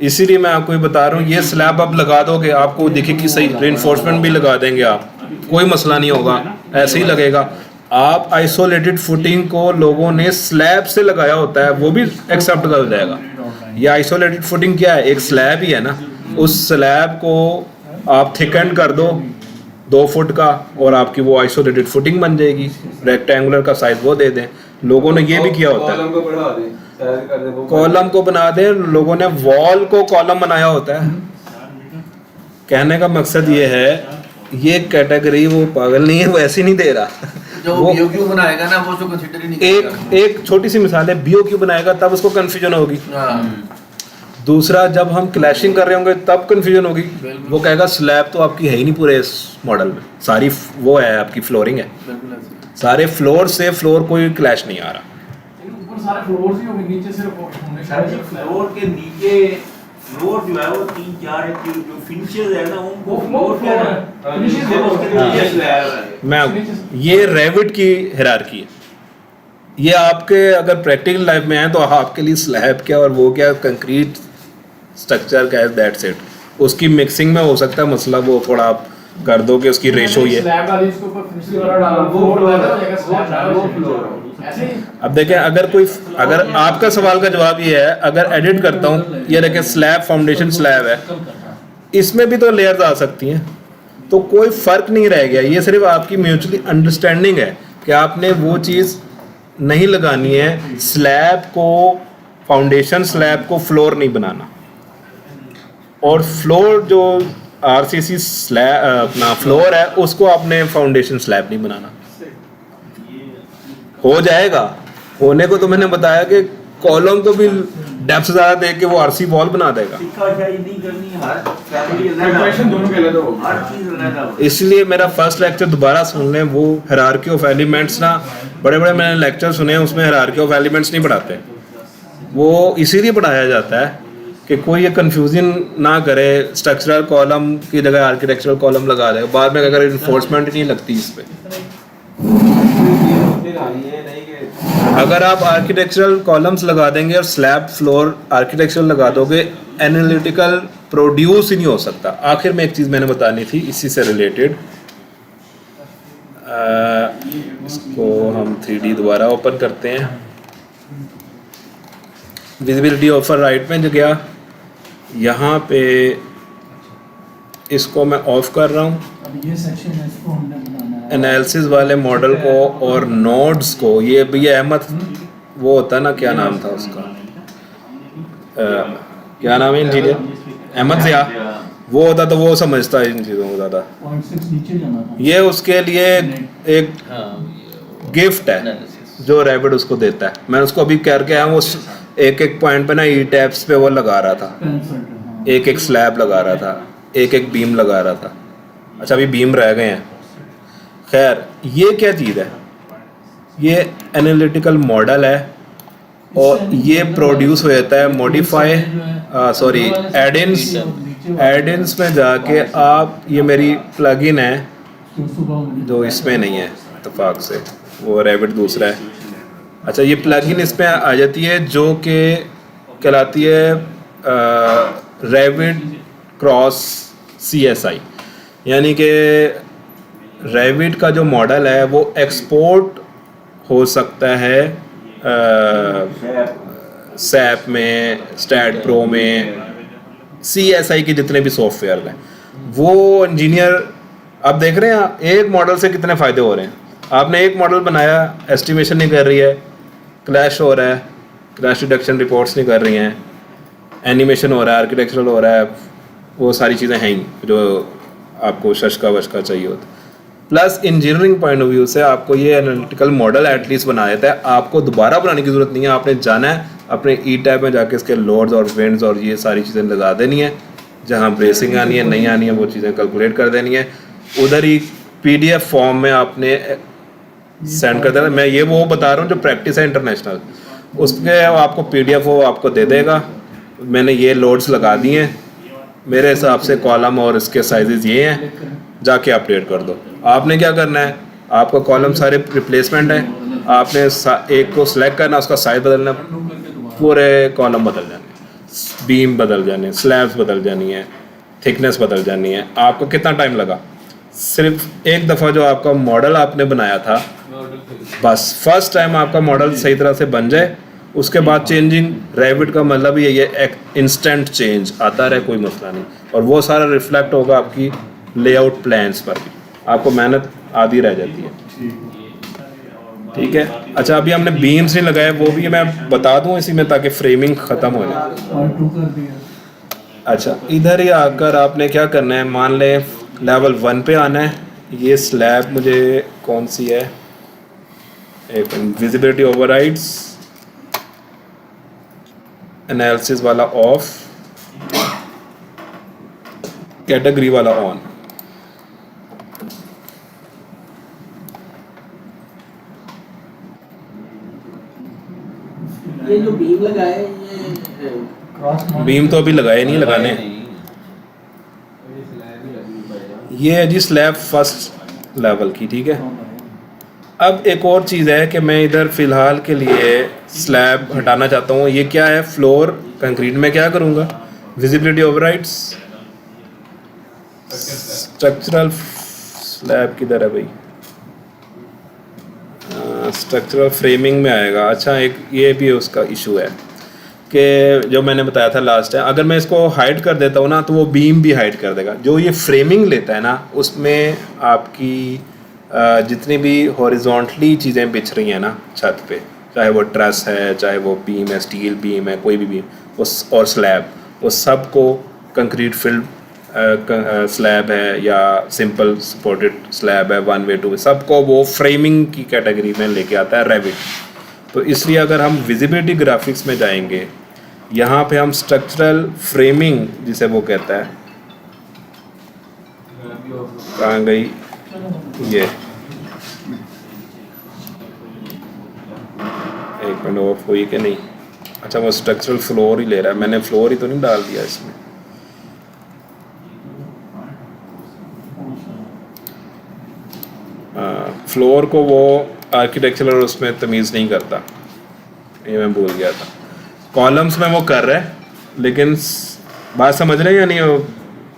S1: इसीलिए मैं आपको ये बता रहा हूँ, ये स्लैब आप लगा दोगे आपको दिखेगी सही, रिइंफोर्समेंट भी लगा देंगे आप, कोई मसला नहीं होगा, ऐसे ही लगेगा। आप आइसोलेटेड फुटिंग को लोगों ने स्लैब से लगाया होता है, वो भी एक्सेप्ट कर जाएगा। ये आइसोलेटेड फुटिंग क्या है, एक स्लैब ही है ना, उस स्लैब को आप थिकन कर दो 2 फुट का और आपकी वो आइसोलेटेड फुटिंग बन जाएगी। रेक्टेंगुलर का साइज वो दे दें, लोगों ने ये भी किया होता है।
S4: कॉलम को बढ़ा दें, साइज कर दें, वो
S1: कॉलम को बना दें, लोगों ने वॉल को कॉलम बनाया होता है। कहने का मकसद ये है, ये कैटेगरी वो पागल नहीं है, वो ऐसी नहीं दे रहा।
S2: जो
S1: वो
S2: BOQ बनाएगा ना वो तो कंसीडर ही नहीं करेगा।
S1: एक छोटी सी मिसाल है, BOQ बनाएगा तब उसको कंफ्यूजन होगी।
S2: हाँ,
S1: दूसरा, जब हम क्लैशिंग कर रहे होंगे तब कंफ्यूजन होगी। वो कहेगा स्लैब तो आपकी है ही नहीं पूरे इस मॉडल में, सारी वो है आपकी फ्लोरिंग है,
S2: बिल्कुल ऐसे।
S1: सारे फ्लोर से फ्लोर कोई क्लैश नहीं आ रहा।
S3: लेकिन ऊपर सारे फ्लोर्स ही होंगे, नीचे सिर्फ फाउंडेशन।
S7: फ्लोर के नीचे फ्लोर जो है वो 3-4 जो फिनिशेस है ना उनको फ्लोर
S3: फ्लोर है, फिनिशेस है
S7: उसके
S3: उसके
S7: नीचे
S3: नीचे।
S7: स्लैब है।
S1: मैं ये रेविट की हायरार्की है, ये आपके अगर प्रैक्टिकल लाइफ में है तो आपके लिए स्लैब क्या और वो क्या, कंक्रीट स्ट्रक्चर क्या है, दैट्स इट। उसकी मिक्सिंग में हो सकता है मसला, वो थोड़ा आप कर दो कि उसकी रेशो ये।
S3: स्लैब डाली, उसके ऊपर फिनिशिंग वाला डाला, फ्लोर डाला हो जाएगा, स्लैब डाला
S4: वो
S3: वो
S4: फ्लोर
S3: फ्लोर ऐसे ही।
S1: अब देखें, अगर आपका सवाल का जवाब ये है, अगर एडिट करता हूँ, ये देखें स्लैब फाउंडेशन स्लैब है, इसमें भी तो लेयर्स आ सकती हैं, तो कोई फ़र्क नहीं रह गया। ये सिर्फ आपकी म्यूचुअली अंडरस्टैंडिंग है कि आपने वो चीज़ नहीं लगानी है, स्लैब को, फाउंडेशन स्लैब को फ्लोर नहीं बनाना, और फ्लोर जो RCC स्लैब अपना फ्लोर है उसको आपने फाउंडेशन स्लैब नहीं बनाना। हो जाएगा। होने को तो मैंने बताया कि कॉलम को भी डेप्थ ज़्यादा दे के वो आरसी वॉल बना देगा।
S7: टिक्काशाही नहीं करनी, हर फैमिली
S4: Separation दोनों के अलग हो।
S7: हर चीज अलग।
S1: इसलिए मेरा फर्स्ट लेक्चर दोबारा सुन लें, वो हायरार्की ऑफ एलिमेंट्स ना, बड़े बड़े मैंने लेक्चर सुने हैं उसमें हायरार्की ऑफ एलिमेंट्स नहीं पढ़ाते। वो इसीलिए पढ़ाया जाता है कि कोई ये कन्फ्यूजन ना करे, स्ट्रक्चरल कॉलम की जगह आर्किटेक्चरल कॉलम लगा देगा, बाद में अगर इन्फोर्समेंट ही नहीं लगती इस पर। अगर आप आर्किटेक्चरल कॉलम्स लगा देंगे और स्लैब फ्लोर आर्किटेक्चरल लगा दोगे, एनालिटिकल प्रोड्यूस ही नहीं हो सकता। आखिर में एक चीज़ मैंने बतानी थी इसी से रिलेटेड, इसको हम 3D दोबारा ओपन करते हैं। विजिबिलिटी ऑफर राइट में जो गया, यहाँ पे इसको मैं ऑफ कर रहा हूँ।
S3: अब ये सेक्शन है, इसको हमने बनाना है
S1: एनालिसिस वाले मॉडल को और नोड्स को, ये भैया अहमद वो होता है ना, क्या नाम था उसका, क्या नाम है इंजीनियर, अहमद ज़िया, वो होता तो वो समझता है इन चीज़ों को ज़्यादा।
S3: 0.6 नीचे जाना था।
S1: ये उसके लिए एक गिफ्ट है जो रैबिट उसको देता है। मैं उसको अभी करके आया हूँ, उस एक एक पॉइंट पे ना ई टैप्स पे वो लगा रहा था, एक एक स्लैब लगा रहा था, एक एक बीम लगा रहा था। अच्छा अभी बीम रह गए हैं। खैर ये क्या चीज़ है, ये एनालिटिकल मॉडल है और ये प्रोड्यूस हो जाता है मॉडिफाई सॉरी एडिन्स में जाके आप, ये मेरी प्लगइन है जो इसमें नहीं है इत्तेफाक से, वो रैबिट दूसरा है। अच्छा ये प्लगइन इसमें आ जाती है जो कि कहलाती है रैबिट क्रॉस CSI, यानी कि रैबिट का जो मॉडल है वो एक्सपोर्ट हो सकता है सैप में, स्टैट प्रो में, CSI के जितने भी सॉफ्टवेयर हैं। वो इंजीनियर आप देख रहे हैं एक मॉडल से कितने फ़ायदे हो रहे हैं। आपने एक मॉडल बनाया, एस्टिमेशन नहीं कर रही है, क्लैश हो रहा है, क्रैश रिडक्शन रिपोर्ट्स नहीं कर रही हैं, एनिमेशन हो रहा है, आर्किटेक्चरल हो रहा है, वो सारी चीज़ें हैं ही जो आपको शशका वशका चाहिए होता। Plus engineering point of view से आपको ये एनालिटिकल मॉडल एटलीस्ट बना देता है, आपको दोबारा बनाने की ज़रूरत नहीं है। आपने जाना है अपने ई टैब में जाके इसके लोड्स और विंड्स और ये सारी चीज़ें लगा देनी है, जहाँ ब्रेसिंग आनी है नहीं आनी है वो चीज़ें कैलकुलेट कर देनी है, उधर ही PDF फॉर्म में आपने सेंड कर देना। मैं ये वो बता रहा हूँ जो प्रैक्टिस है इंटरनेशनल, उसके आपको PDF वो आपको दे देगा। मैंने ये लोड्स लगा दिए हैं, मेरे हिसाब से कॉलम और इसके साइजेस ये हैं, जाके अपडेट कर दो। आपने क्या करना है, आपका कॉलम सारे रिप्लेसमेंट है, आपने एक को सिलेक्ट करना, उसका साइज बदलना, पूरे कॉलम बदल जाने, बीम बदल जाने, स्लैब्स बदल जानी है, थिकनेस बदल जानी है। आपको कितना टाइम लगा, सिर्फ एक दफ़ा जो आपका मॉडल आपने बनाया था, बस फर्स्ट टाइम आपका मॉडल सही तरह से बन जाए, उसके बाद चेंजिंग रैबिट का मतलब ही ये एक इंस्टेंट चेंज आता रहे, कोई मसला नहीं, और वो सारा रिफ्लेक्ट होगा आपकी लेआउट प्लान्स पर भी, आपको मेहनत आधी रह जाती है। ठीक है। अच्छा अभी हमने बीम्स नहीं लगाए, वो भी मैं बता दूं इसी में ताकि फ्रेमिंग ख़त्म हो जाए।
S3: और 2 कर दिया।
S1: अच्छा इधर ही आकर आपने क्या करना है, मान लें लेवल 1 पे आना है। ये स्लैब मुझे कौन सी है, एक विजिबिलिटी ओवरराइड्स, एनालिसिस वाला ऑफ, कैटेगरी वाला ऑन।
S6: ये जो बीम लगाए ये
S3: क्रॉस
S1: बीम तो अभी लगाए नहीं, लगाने ये है जी स्लैब फर्स्ट लेवल की। ठीक है। अब एक और चीज़ है कि मैं इधर फ़िलहाल के लिए स्लैब हटाना चाहता हूँ। ये क्या है, फ्लोर कंक्रीट में क्या करूँगा, विजिबिलिटी ओवरराइड्स, स्ट्रक्चरल स्लैब किधर है भाई, स्ट्रक्चरल फ्रेमिंग में आएगा। अच्छा एक ये भी उसका इशू है कि जो मैंने बताया था लास्ट टाइम, अगर मैं इसको हाइड कर देता हूँ ना तो वो बीम भी हाइड कर देगा। जो ये फ्रेमिंग लेता है ना उसमें आपकी जितनी भी हॉरिजॉन्टली चीज़ें बिछ रही हैं ना छत पे, चाहे वो ट्रस है, चाहे वो बीम है, स्टील बीम है, कोई भी बीम, उस और स्लैब, वो सब को कंक्रीट फिल्ड स्लैब है या सिंपल सपोर्टेड स्लैब है, 1 वे 2 वे, सबको वो फ्रेमिंग की कैटेगरी में लेके आता है रेविट। तो इसलिए अगर हम विजिबिलिटी ग्राफिक्स में जाएंगे, यहाँ पे हम स्ट्रक्चरल फ्रेमिंग जिसे वो कहता है, कहाँ गई ये, एक मिनट ऑफ हुई कि नहीं, अच्छा वो स्ट्रक्चरल फ्लोर ही ले रहा है, मैंने फ्लोर ही तो नहीं डाल दिया इसमें। फ्लोर को वो आर्किटेक्चरल और उसमें तमीज़ नहीं करता, ये मैं भूल गया था। कॉलम्स में वो कर रहा है, लेकिन बात समझ रहे हैं या नहीं, वो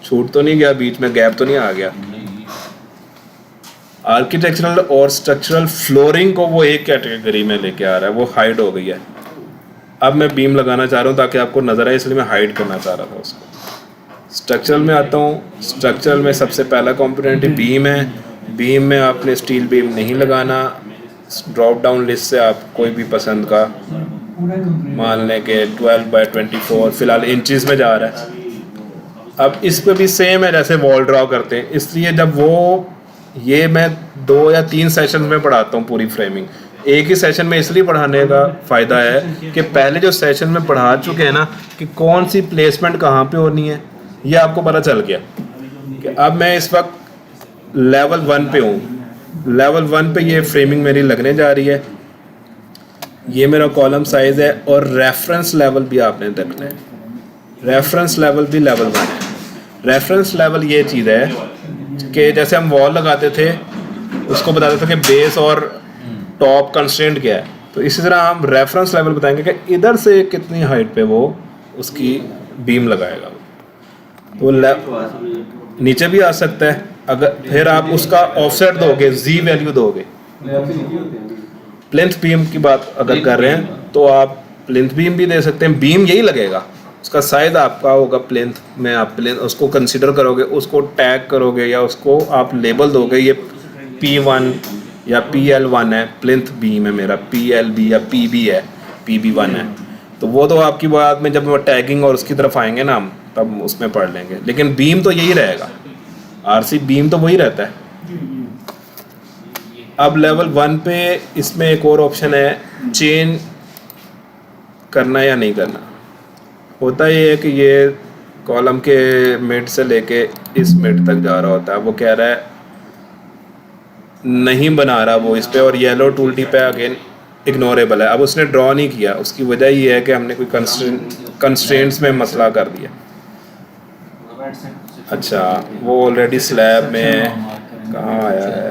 S1: छूट तो नहीं गया, बीच में गैप तो नहीं आ गया। आर्किटेक्चरल और स्ट्रक्चरल फ्लोरिंग को वो एक कैटेगरी में लेके आ रहा है, वो हाइड हो गई है। अब मैं बीम लगाना चाह रहा हूँ ताकि आपको नज़र आए, इसलिए मैं हाइड करना चाह रहा था उसको। स्ट्रक्चरल में आता हूँ, स्ट्रक्चरल में सबसे पहला कंपोनेंट बीम है। बीम में आपने स्टील बीम नहीं लगाना, ड्रॉप डाउन लिस्ट से आप कोई भी पसंद का मान लें कि 12 बाय 24, फिलहाल इंचज़ में जा रहा है। अब इस पे भी सेम है जैसे वॉल ड्रॉ करते हैं, इसलिए जब वो ये मैं 2 या 3 सेशन में पढ़ाता हूँ पूरी फ्रेमिंग। एक ही सेशन में इसलिए पढ़ाने का फ़ायदा है कि पहले जो सेशन में पढ़ा चुके हैं ना कि कौन सी प्लेसमेंट कहाँ पे होनी है, ये आपको पता चल गया। कि अब मैं इस वक्त लेवल 1 पे हूँ। लेवल 1 पे ये फ्रेमिंग मेरी लगने जा रही है, ये मेरा कॉलम साइज़ है, और रेफरेंस लेवल भी आपने देखना है। रेफरेंस लेवल भी लेवल 1 है। रेफरेंस लेवल ये चीज़ है कि जैसे हम वॉल लगाते थे, उसको बताते थे कि बेस और टॉप कंस्ट्रेंट क्या है, तो इसी तरह हम रेफरेंस लेवल बताएंगे कि इधर से कितनी हाइट पे वो उसकी बीम लगाएगा। तो नीचे भी आ सकता है, अगर फिर आप उसका ऑफसेट दोगे, जी वैल्यू दोगे। प्लिंथ बीम की बात अगर कर रहे हैं तो आप प्लिंथ बीम भी दे सकते हैं, बीम यही लगेगा, उसका साइज आपका होगा प्लिंथ में, आप प्लिंथ उसको कंसीडर करोगे, उसको टैग करोगे या उसको आप लेबल दोगे, ये P1 या PL1 है, प्लिंथ बीम है मेरा, PLB या PB है, PB1 है। तो वो तो आपकी बात में जब वो टैगिंग और उसकी तरफ आएंगे ना हम, तब उसमें पढ़ लेंगे, लेकिन बीम तो यही रहेगा, RC बीम तो वही रहता है। अब लेवल 1 पे इसमें एक और ऑप्शन है, चेंज करना या नहीं करना। होता ये है कि ये कॉलम के मिड से लेके इस मिड तक जा रहा होता है, वो कह रहा है नहीं बना रहा वो इस पे, और येलो टूल टिप पे अगेन इग्नोरेबल है। अब उसने ड्रॉ नहीं किया, उसकी वजह ये है कि हमने कोई कंस्ट्रेंट्स में मसला कर दिया। अच्छा, वो ऑलरेडी स्लैब में कहाँ आया है,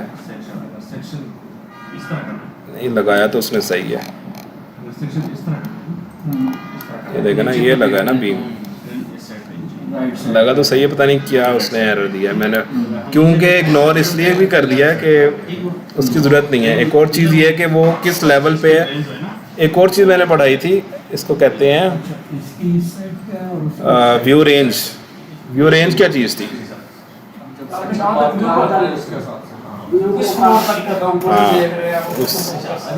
S1: नहीं लगाया तो उसने सही है, ये देखा ना, ये लगा ना बीम, लगा तो सही है, पता नहीं क्या उसने एरर दिया। मैंने क्योंकि इग्नोर इसलिए भी कर दिया कि उसकी ज़रूरत नहीं है। एक और चीज़ ये है कि वो किस लेवल पे है। एक और चीज़ मैंने पढ़ाई थी, इसको कहते हैं व्यू रेंज। व्यू रेंज क्या चीज़ थी?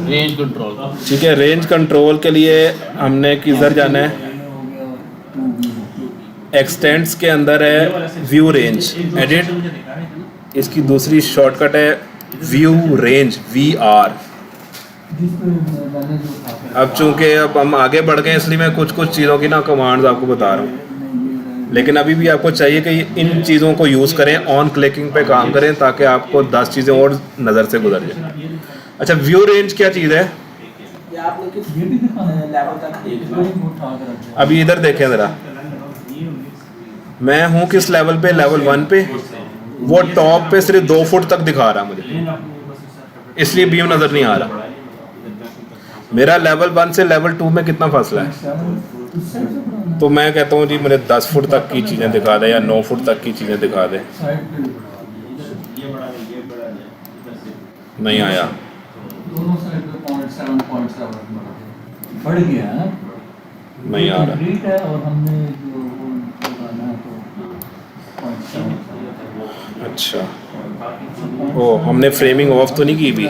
S5: रेंज कंट्रोल,
S1: ठीक है, रेंज कंट्रोल के लिए हमने किधर जाना है? एक्सटेंड्स के अंदर है व्यू रेंज, एडिट, इसकी दूसरी शॉर्टकट है व्यू रेंज, VR। अब चूंकि अब हम आगे बढ़ गए इसलिए मैं कुछ चीज़ों की ना कमांड्स आपको बता रहा हूँ, लेकिन अभी भी आपको चाहिए कि इन चीज़ों को यूज़ करें, ऑन क्लिकिंग पे काम करें ताकि आपको 10 चीज़ें और नज़र से गुजर जाए। अच्छा, व्यू रेंज क्या चीज़ है? अभी इधर देखें ज़रा, मैं हूँ किस लेवल पे? लेवल 1 पे। वो टॉप पे सिर्फ 2 फुट तक दिखा रहा मुझे, इसलिए बीम नज़र नहीं आ रहा। मेरा लेवल 1 से लेवल 2 में कितना फासला है? तो मैं कहता हूँ जी मुझे 10 फुट तक की चीज़ें दिखा दे या 9 फुट तक की चीज़ें दिखा दे। नहीं आया,
S3: बढ़ गया है,
S1: नहीं आ रहा।
S3: कंप्लीट है और हमने जो लगाना है तो
S1: अच्छा, ओ हमने फ्रेमिंग ऑफ तो नहीं की भी।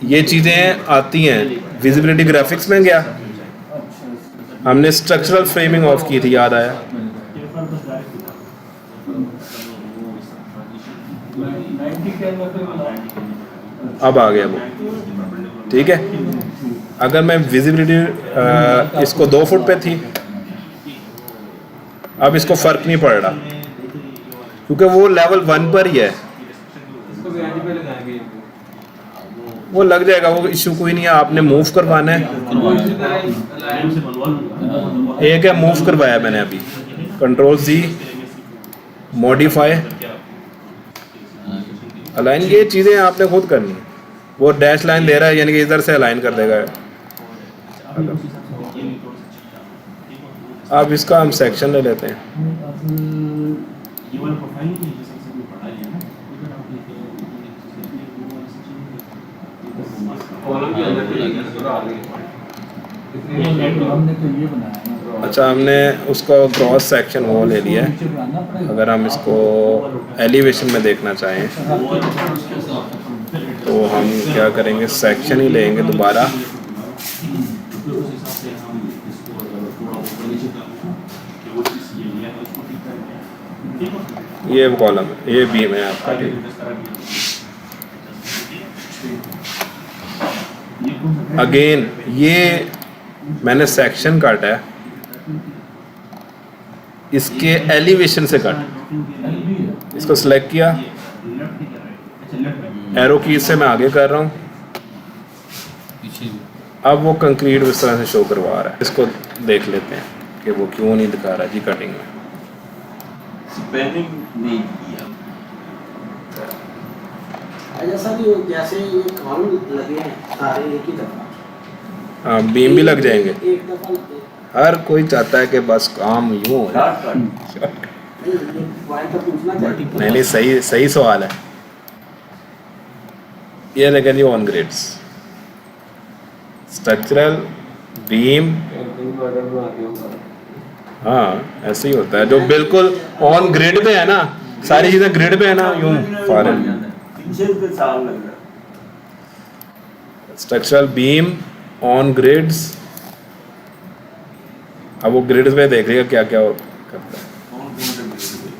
S1: ये चीज़ें आती हैं विजिबिलिटी ग्राफिक्स में, गया हमने स्ट्रक्चरल फ्रेमिंग ऑफ की थी, याद आया?
S3: 90 के अंदर फिर बनाओ।
S1: अब आ गया वो, ठीक है। अगर मैं विजिबिलिटी इसको 2 फुट पे थी, अब इसको फर्क नहीं पड़ रहा क्योंकि वो लेवल 1 पर ही है,
S4: इसको भी एंड पे लगाएंगे।
S1: वो लग जाएगा, वो इशू कोई नहीं है। आपने मूव करवाना है, एक है मूव करवाया मैंने अभी, कंट्रोल Z, मॉडिफाई, अलाइन, ये चीज़ें आपने खुद करनी है। वो डैश लाइन दे रहा है यानी कि इधर से अलाइन कर देगा। अब इसका हम सेक्शन ले लेते हैं।
S4: कॉलम के अंदर भी लगा आ गई।
S3: हमने तो ये बनाया ना।
S1: अच्छा, हमने उसका क्रॉस सेक्शन वो ले लिया है।
S3: नीचे बनाना पड़ेगा।
S1: अगर हम इसको एलिवेशन में देखना चाहें तो हम क्या करेंगे, सेक्शन ही लेंगे दोबारा। ये कॉलम है, ये बीम है आपका, अगेन ये मैंने सेक्शन काटा है, इसके एलिवेशन से काटा। इसको सिलेक्ट किया, एरो की से मैं आगे कर रहा हूँ।
S5: पीछे
S1: अब वो कंक्रीट इस तरह से शो करवा रहा है। इसको देख लेते हैं कि वो क्यों नहीं दिखा रहा जी कटिंग में।
S7: स्पैनिंग नहीं किया।
S6: जैसा कि जैसे ये कॉलम लगे हैं सारे एक ही दफा,
S1: हाँ, बीम भी लग जाएंगे।
S6: एक दफा लगे।
S1: हर कोई चाहता है कि बस काम यूं हो।
S7: शॉर्टकट।
S6: ये पॉइंट तो पूछना चाहिए।
S1: नहीं, सही सवाल है। ये देखें जी, ऑन ग्रिड्स, स्ट्रक्चरल बीम, हाँ ऐसे ही होता है। जो बिल्कुल ऑन ग्रिड पे है ना, सारी चीजें ग्रिड पे है ना, यूं फॉरन।
S7: फिनिशेस पे साल लग रहा है।
S1: Structural beam on grids. अब वो ग्रिड्स पे देख लिया क्या क्या करता है।
S7: कौन कौन से मिले?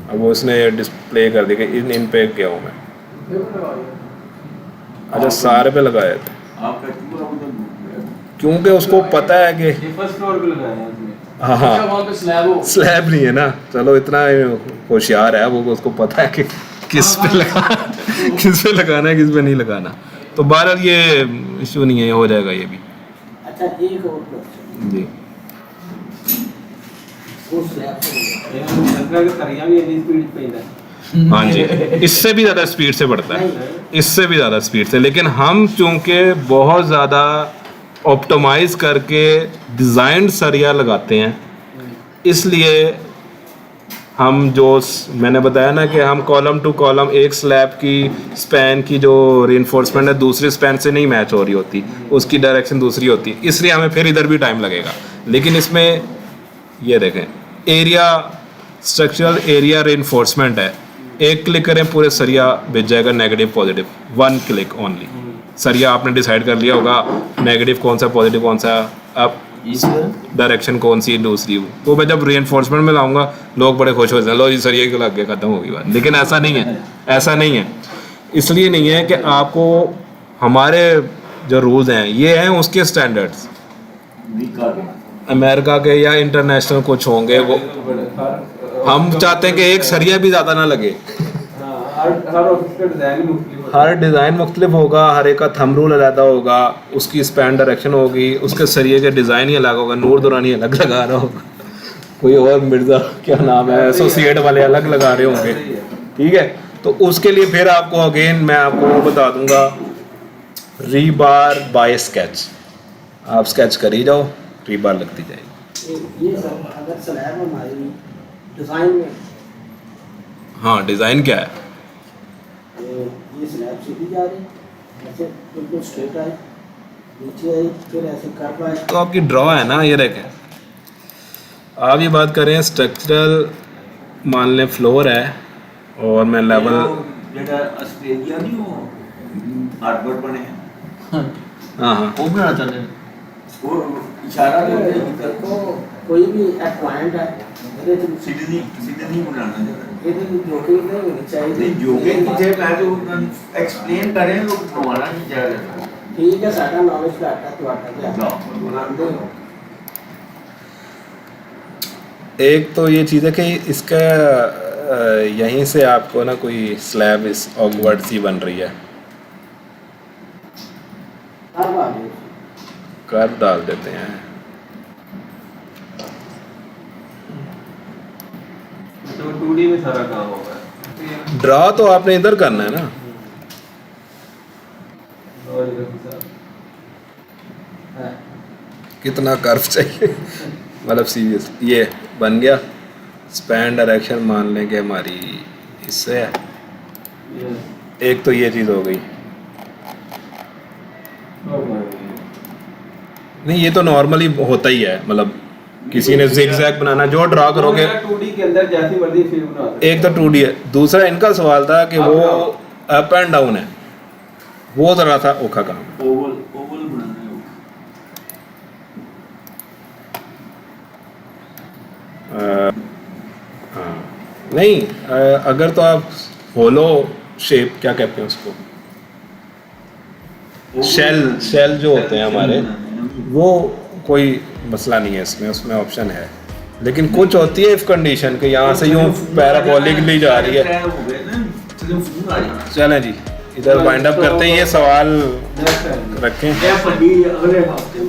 S1: अब वो उसने डिस्प्ले कर दिया कि इन पे क्या हूँ मैं। अच्छा, सारे पे लगाए थे
S7: आपका पूरा उधर घूम गया।
S1: क्योंकि उसको पता है कि
S4: ये फर्स्ट फ्लोर पे लगाया है उसने।
S1: हाँ हाँ स्लैब नहीं है ना, चलो इतना होशियार है वो, उसको पता है कि किस पे लगाना है, किस पे नहीं लगाना। तो बहरहाल ये इशू नहीं है, हो जाएगा ये भी।
S6: अच्छा, एक और क्वेश्चन,
S1: जी
S6: वो स्लैब से
S4: ये संतरा के तरिया भी इतनी स्पीड पे ही है।
S1: हाँ जी, इससे भी ज़्यादा स्पीड से बढ़ता है, इससे भी ज़्यादा स्पीड से। लेकिन हम चूंकि बहुत ज़्यादा ऑप्टिमाइज करके डिज़ाइन सरिया लगाते हैं, इसलिए हम जो मैंने बताया ना कि हम कॉलम टू कॉलम, एक स्लैब की स्पैन की जो रिइंफोर्समेंट है दूसरी स्पैन से नहीं मैच हो रही होती, उसकी डायरेक्शन दूसरी होती, इसलिए हमें फिर इधर भी टाइम लगेगा। लेकिन इसमें ये देखें, एरिया, स्ट्रक्चरल एरिया रिइंफोर्समेंट है, एक क्लिक करें पूरे सरिया बिछ जाएगा, नेगेटिव पॉजिटिव, 1 क्लिक ओनली। सरिया आपने डिसाइड कर लिया होगा नेगेटिव कौन सा, पॉजिटिव कौन सा, अब डायरेक्शन कौन सी दूसरी। तो मैं जब रीइंफोर्समेंट में लाऊंगा लोग बड़े खुश हो जाते हैं, लो जी सरिया के लग गया, खत्म होगी बात। लेकिन ऐसा नहीं है, ऐसा नहीं है। इसलिए नहीं है कि आपको, हमारे जो रूल्स हैं ये हैं उसके स्टैंडर्ड्स, अमेरिका के या इंटरनेशनल कुछ होंगे वो। हम चाहते हैं कि एक सरिया भी ज़्यादा ना लगे।
S4: हर ऑफिस का डिजाइन मुख्तलिफ
S1: हर डिज़ाइन मुख्तलिफ होगा, हर एक का थंब रूल अलग होगा, उसकी स्पैन डायरेक्शन होगी, उसके सरिये के डिज़ाइन ही अलग होगा, नूर दुरानी अलग लगा रहा होगा, कोई और मिर्ज़ा क्या नाम है एसोसिएट वाले अलग लगा रहे होंगे, ठीक है। तो उसके लिए फिर आपको अगेन मैं आपको वो बता दूंगा, रीबार बाय स्केच। आप स्केच कर ही जाओ, रीबार लगती जाएगी।
S6: ये सर अगर स्लैब हमारी डिज़ाइन में,
S1: हाँ डिज़ाइन क्या है,
S6: ये स्लैब सीधी जा रही है, ऐसे बिल्कुल स्ट्रेट आए, नीचे आई, फिर ऐसे कर पाए,
S1: तो आपकी ड्रॉ है ना, ये देखें। आप ये बात करें स्ट्रक्चरल, मान लें फ्लोर है और मैं लेवल,
S7: जेड़ा ऑस्ट्रेलिया नहीं वो हार्बर बने हैं,
S1: हाँ हाँ
S5: वो बनाना चाहते हैं।
S7: वो इशारा करते हैं कि
S6: देखो कोई भी एक पॉइंट है,
S7: सिडनी बनाना चाहते हैं।
S6: ये तो जोकिंग नहीं होनी चाहिए
S7: नहीं जोगे किथे मैं तो एक्सप्लेन करें तो बनवाना नहीं चाहिए
S6: ठीक है सारा नॉलेज का आता तो आता क्या बनाते हो
S1: एक तो ये चीज़ है कि इसका यहीं से आपको ना कोई स्लैब इस ऑकवर्ड सी बन रही है,
S6: अब आ गए
S1: कर्व डाल देते हैं।
S4: तो 2D में सारा काम होगा।
S1: ड्रा तो आपने इधर करना है ना,
S4: और इधर के साथ
S1: कितना कर्व चाहिए मतलब सीरियस। ये बन गया, स्पैन डायरेक्शन मान लें कि हमारी इससे है।
S4: ये
S1: एक तो ये चीज़ हो गई। नहीं ये तो नॉर्मली होता ही है, मतलब किसी ने जिगजैग बनाना जो ड्रा करोगे।
S4: 2D के अंदर जैसी मर्जी फील बना सकते
S1: एक तो 2D है, दूसरा इनका सवाल था कि वो अप एंड डाउन है, वो ज़रा सा औखा काम।
S7: ओवल ओवल बनाना है
S1: हाँ नहीं, अगर तो आप होलो शेप क्या कहते हैं उसको, शेल जो होते हैं हमारे, वो कोई मसला नहीं है इसमें, उसमें ऑप्शन है। लेकिन कुछ होती है इफ कंडीशन कि यहाँ से यूँ पैराबोलिकली जा रही है।
S7: हो गए ना चलो फोन आ जाए
S1: चलें जी इधर वाइंड अप करते हैं, ये सवाल रखें।
S7: मैं पढ़ी अगले हफ्ते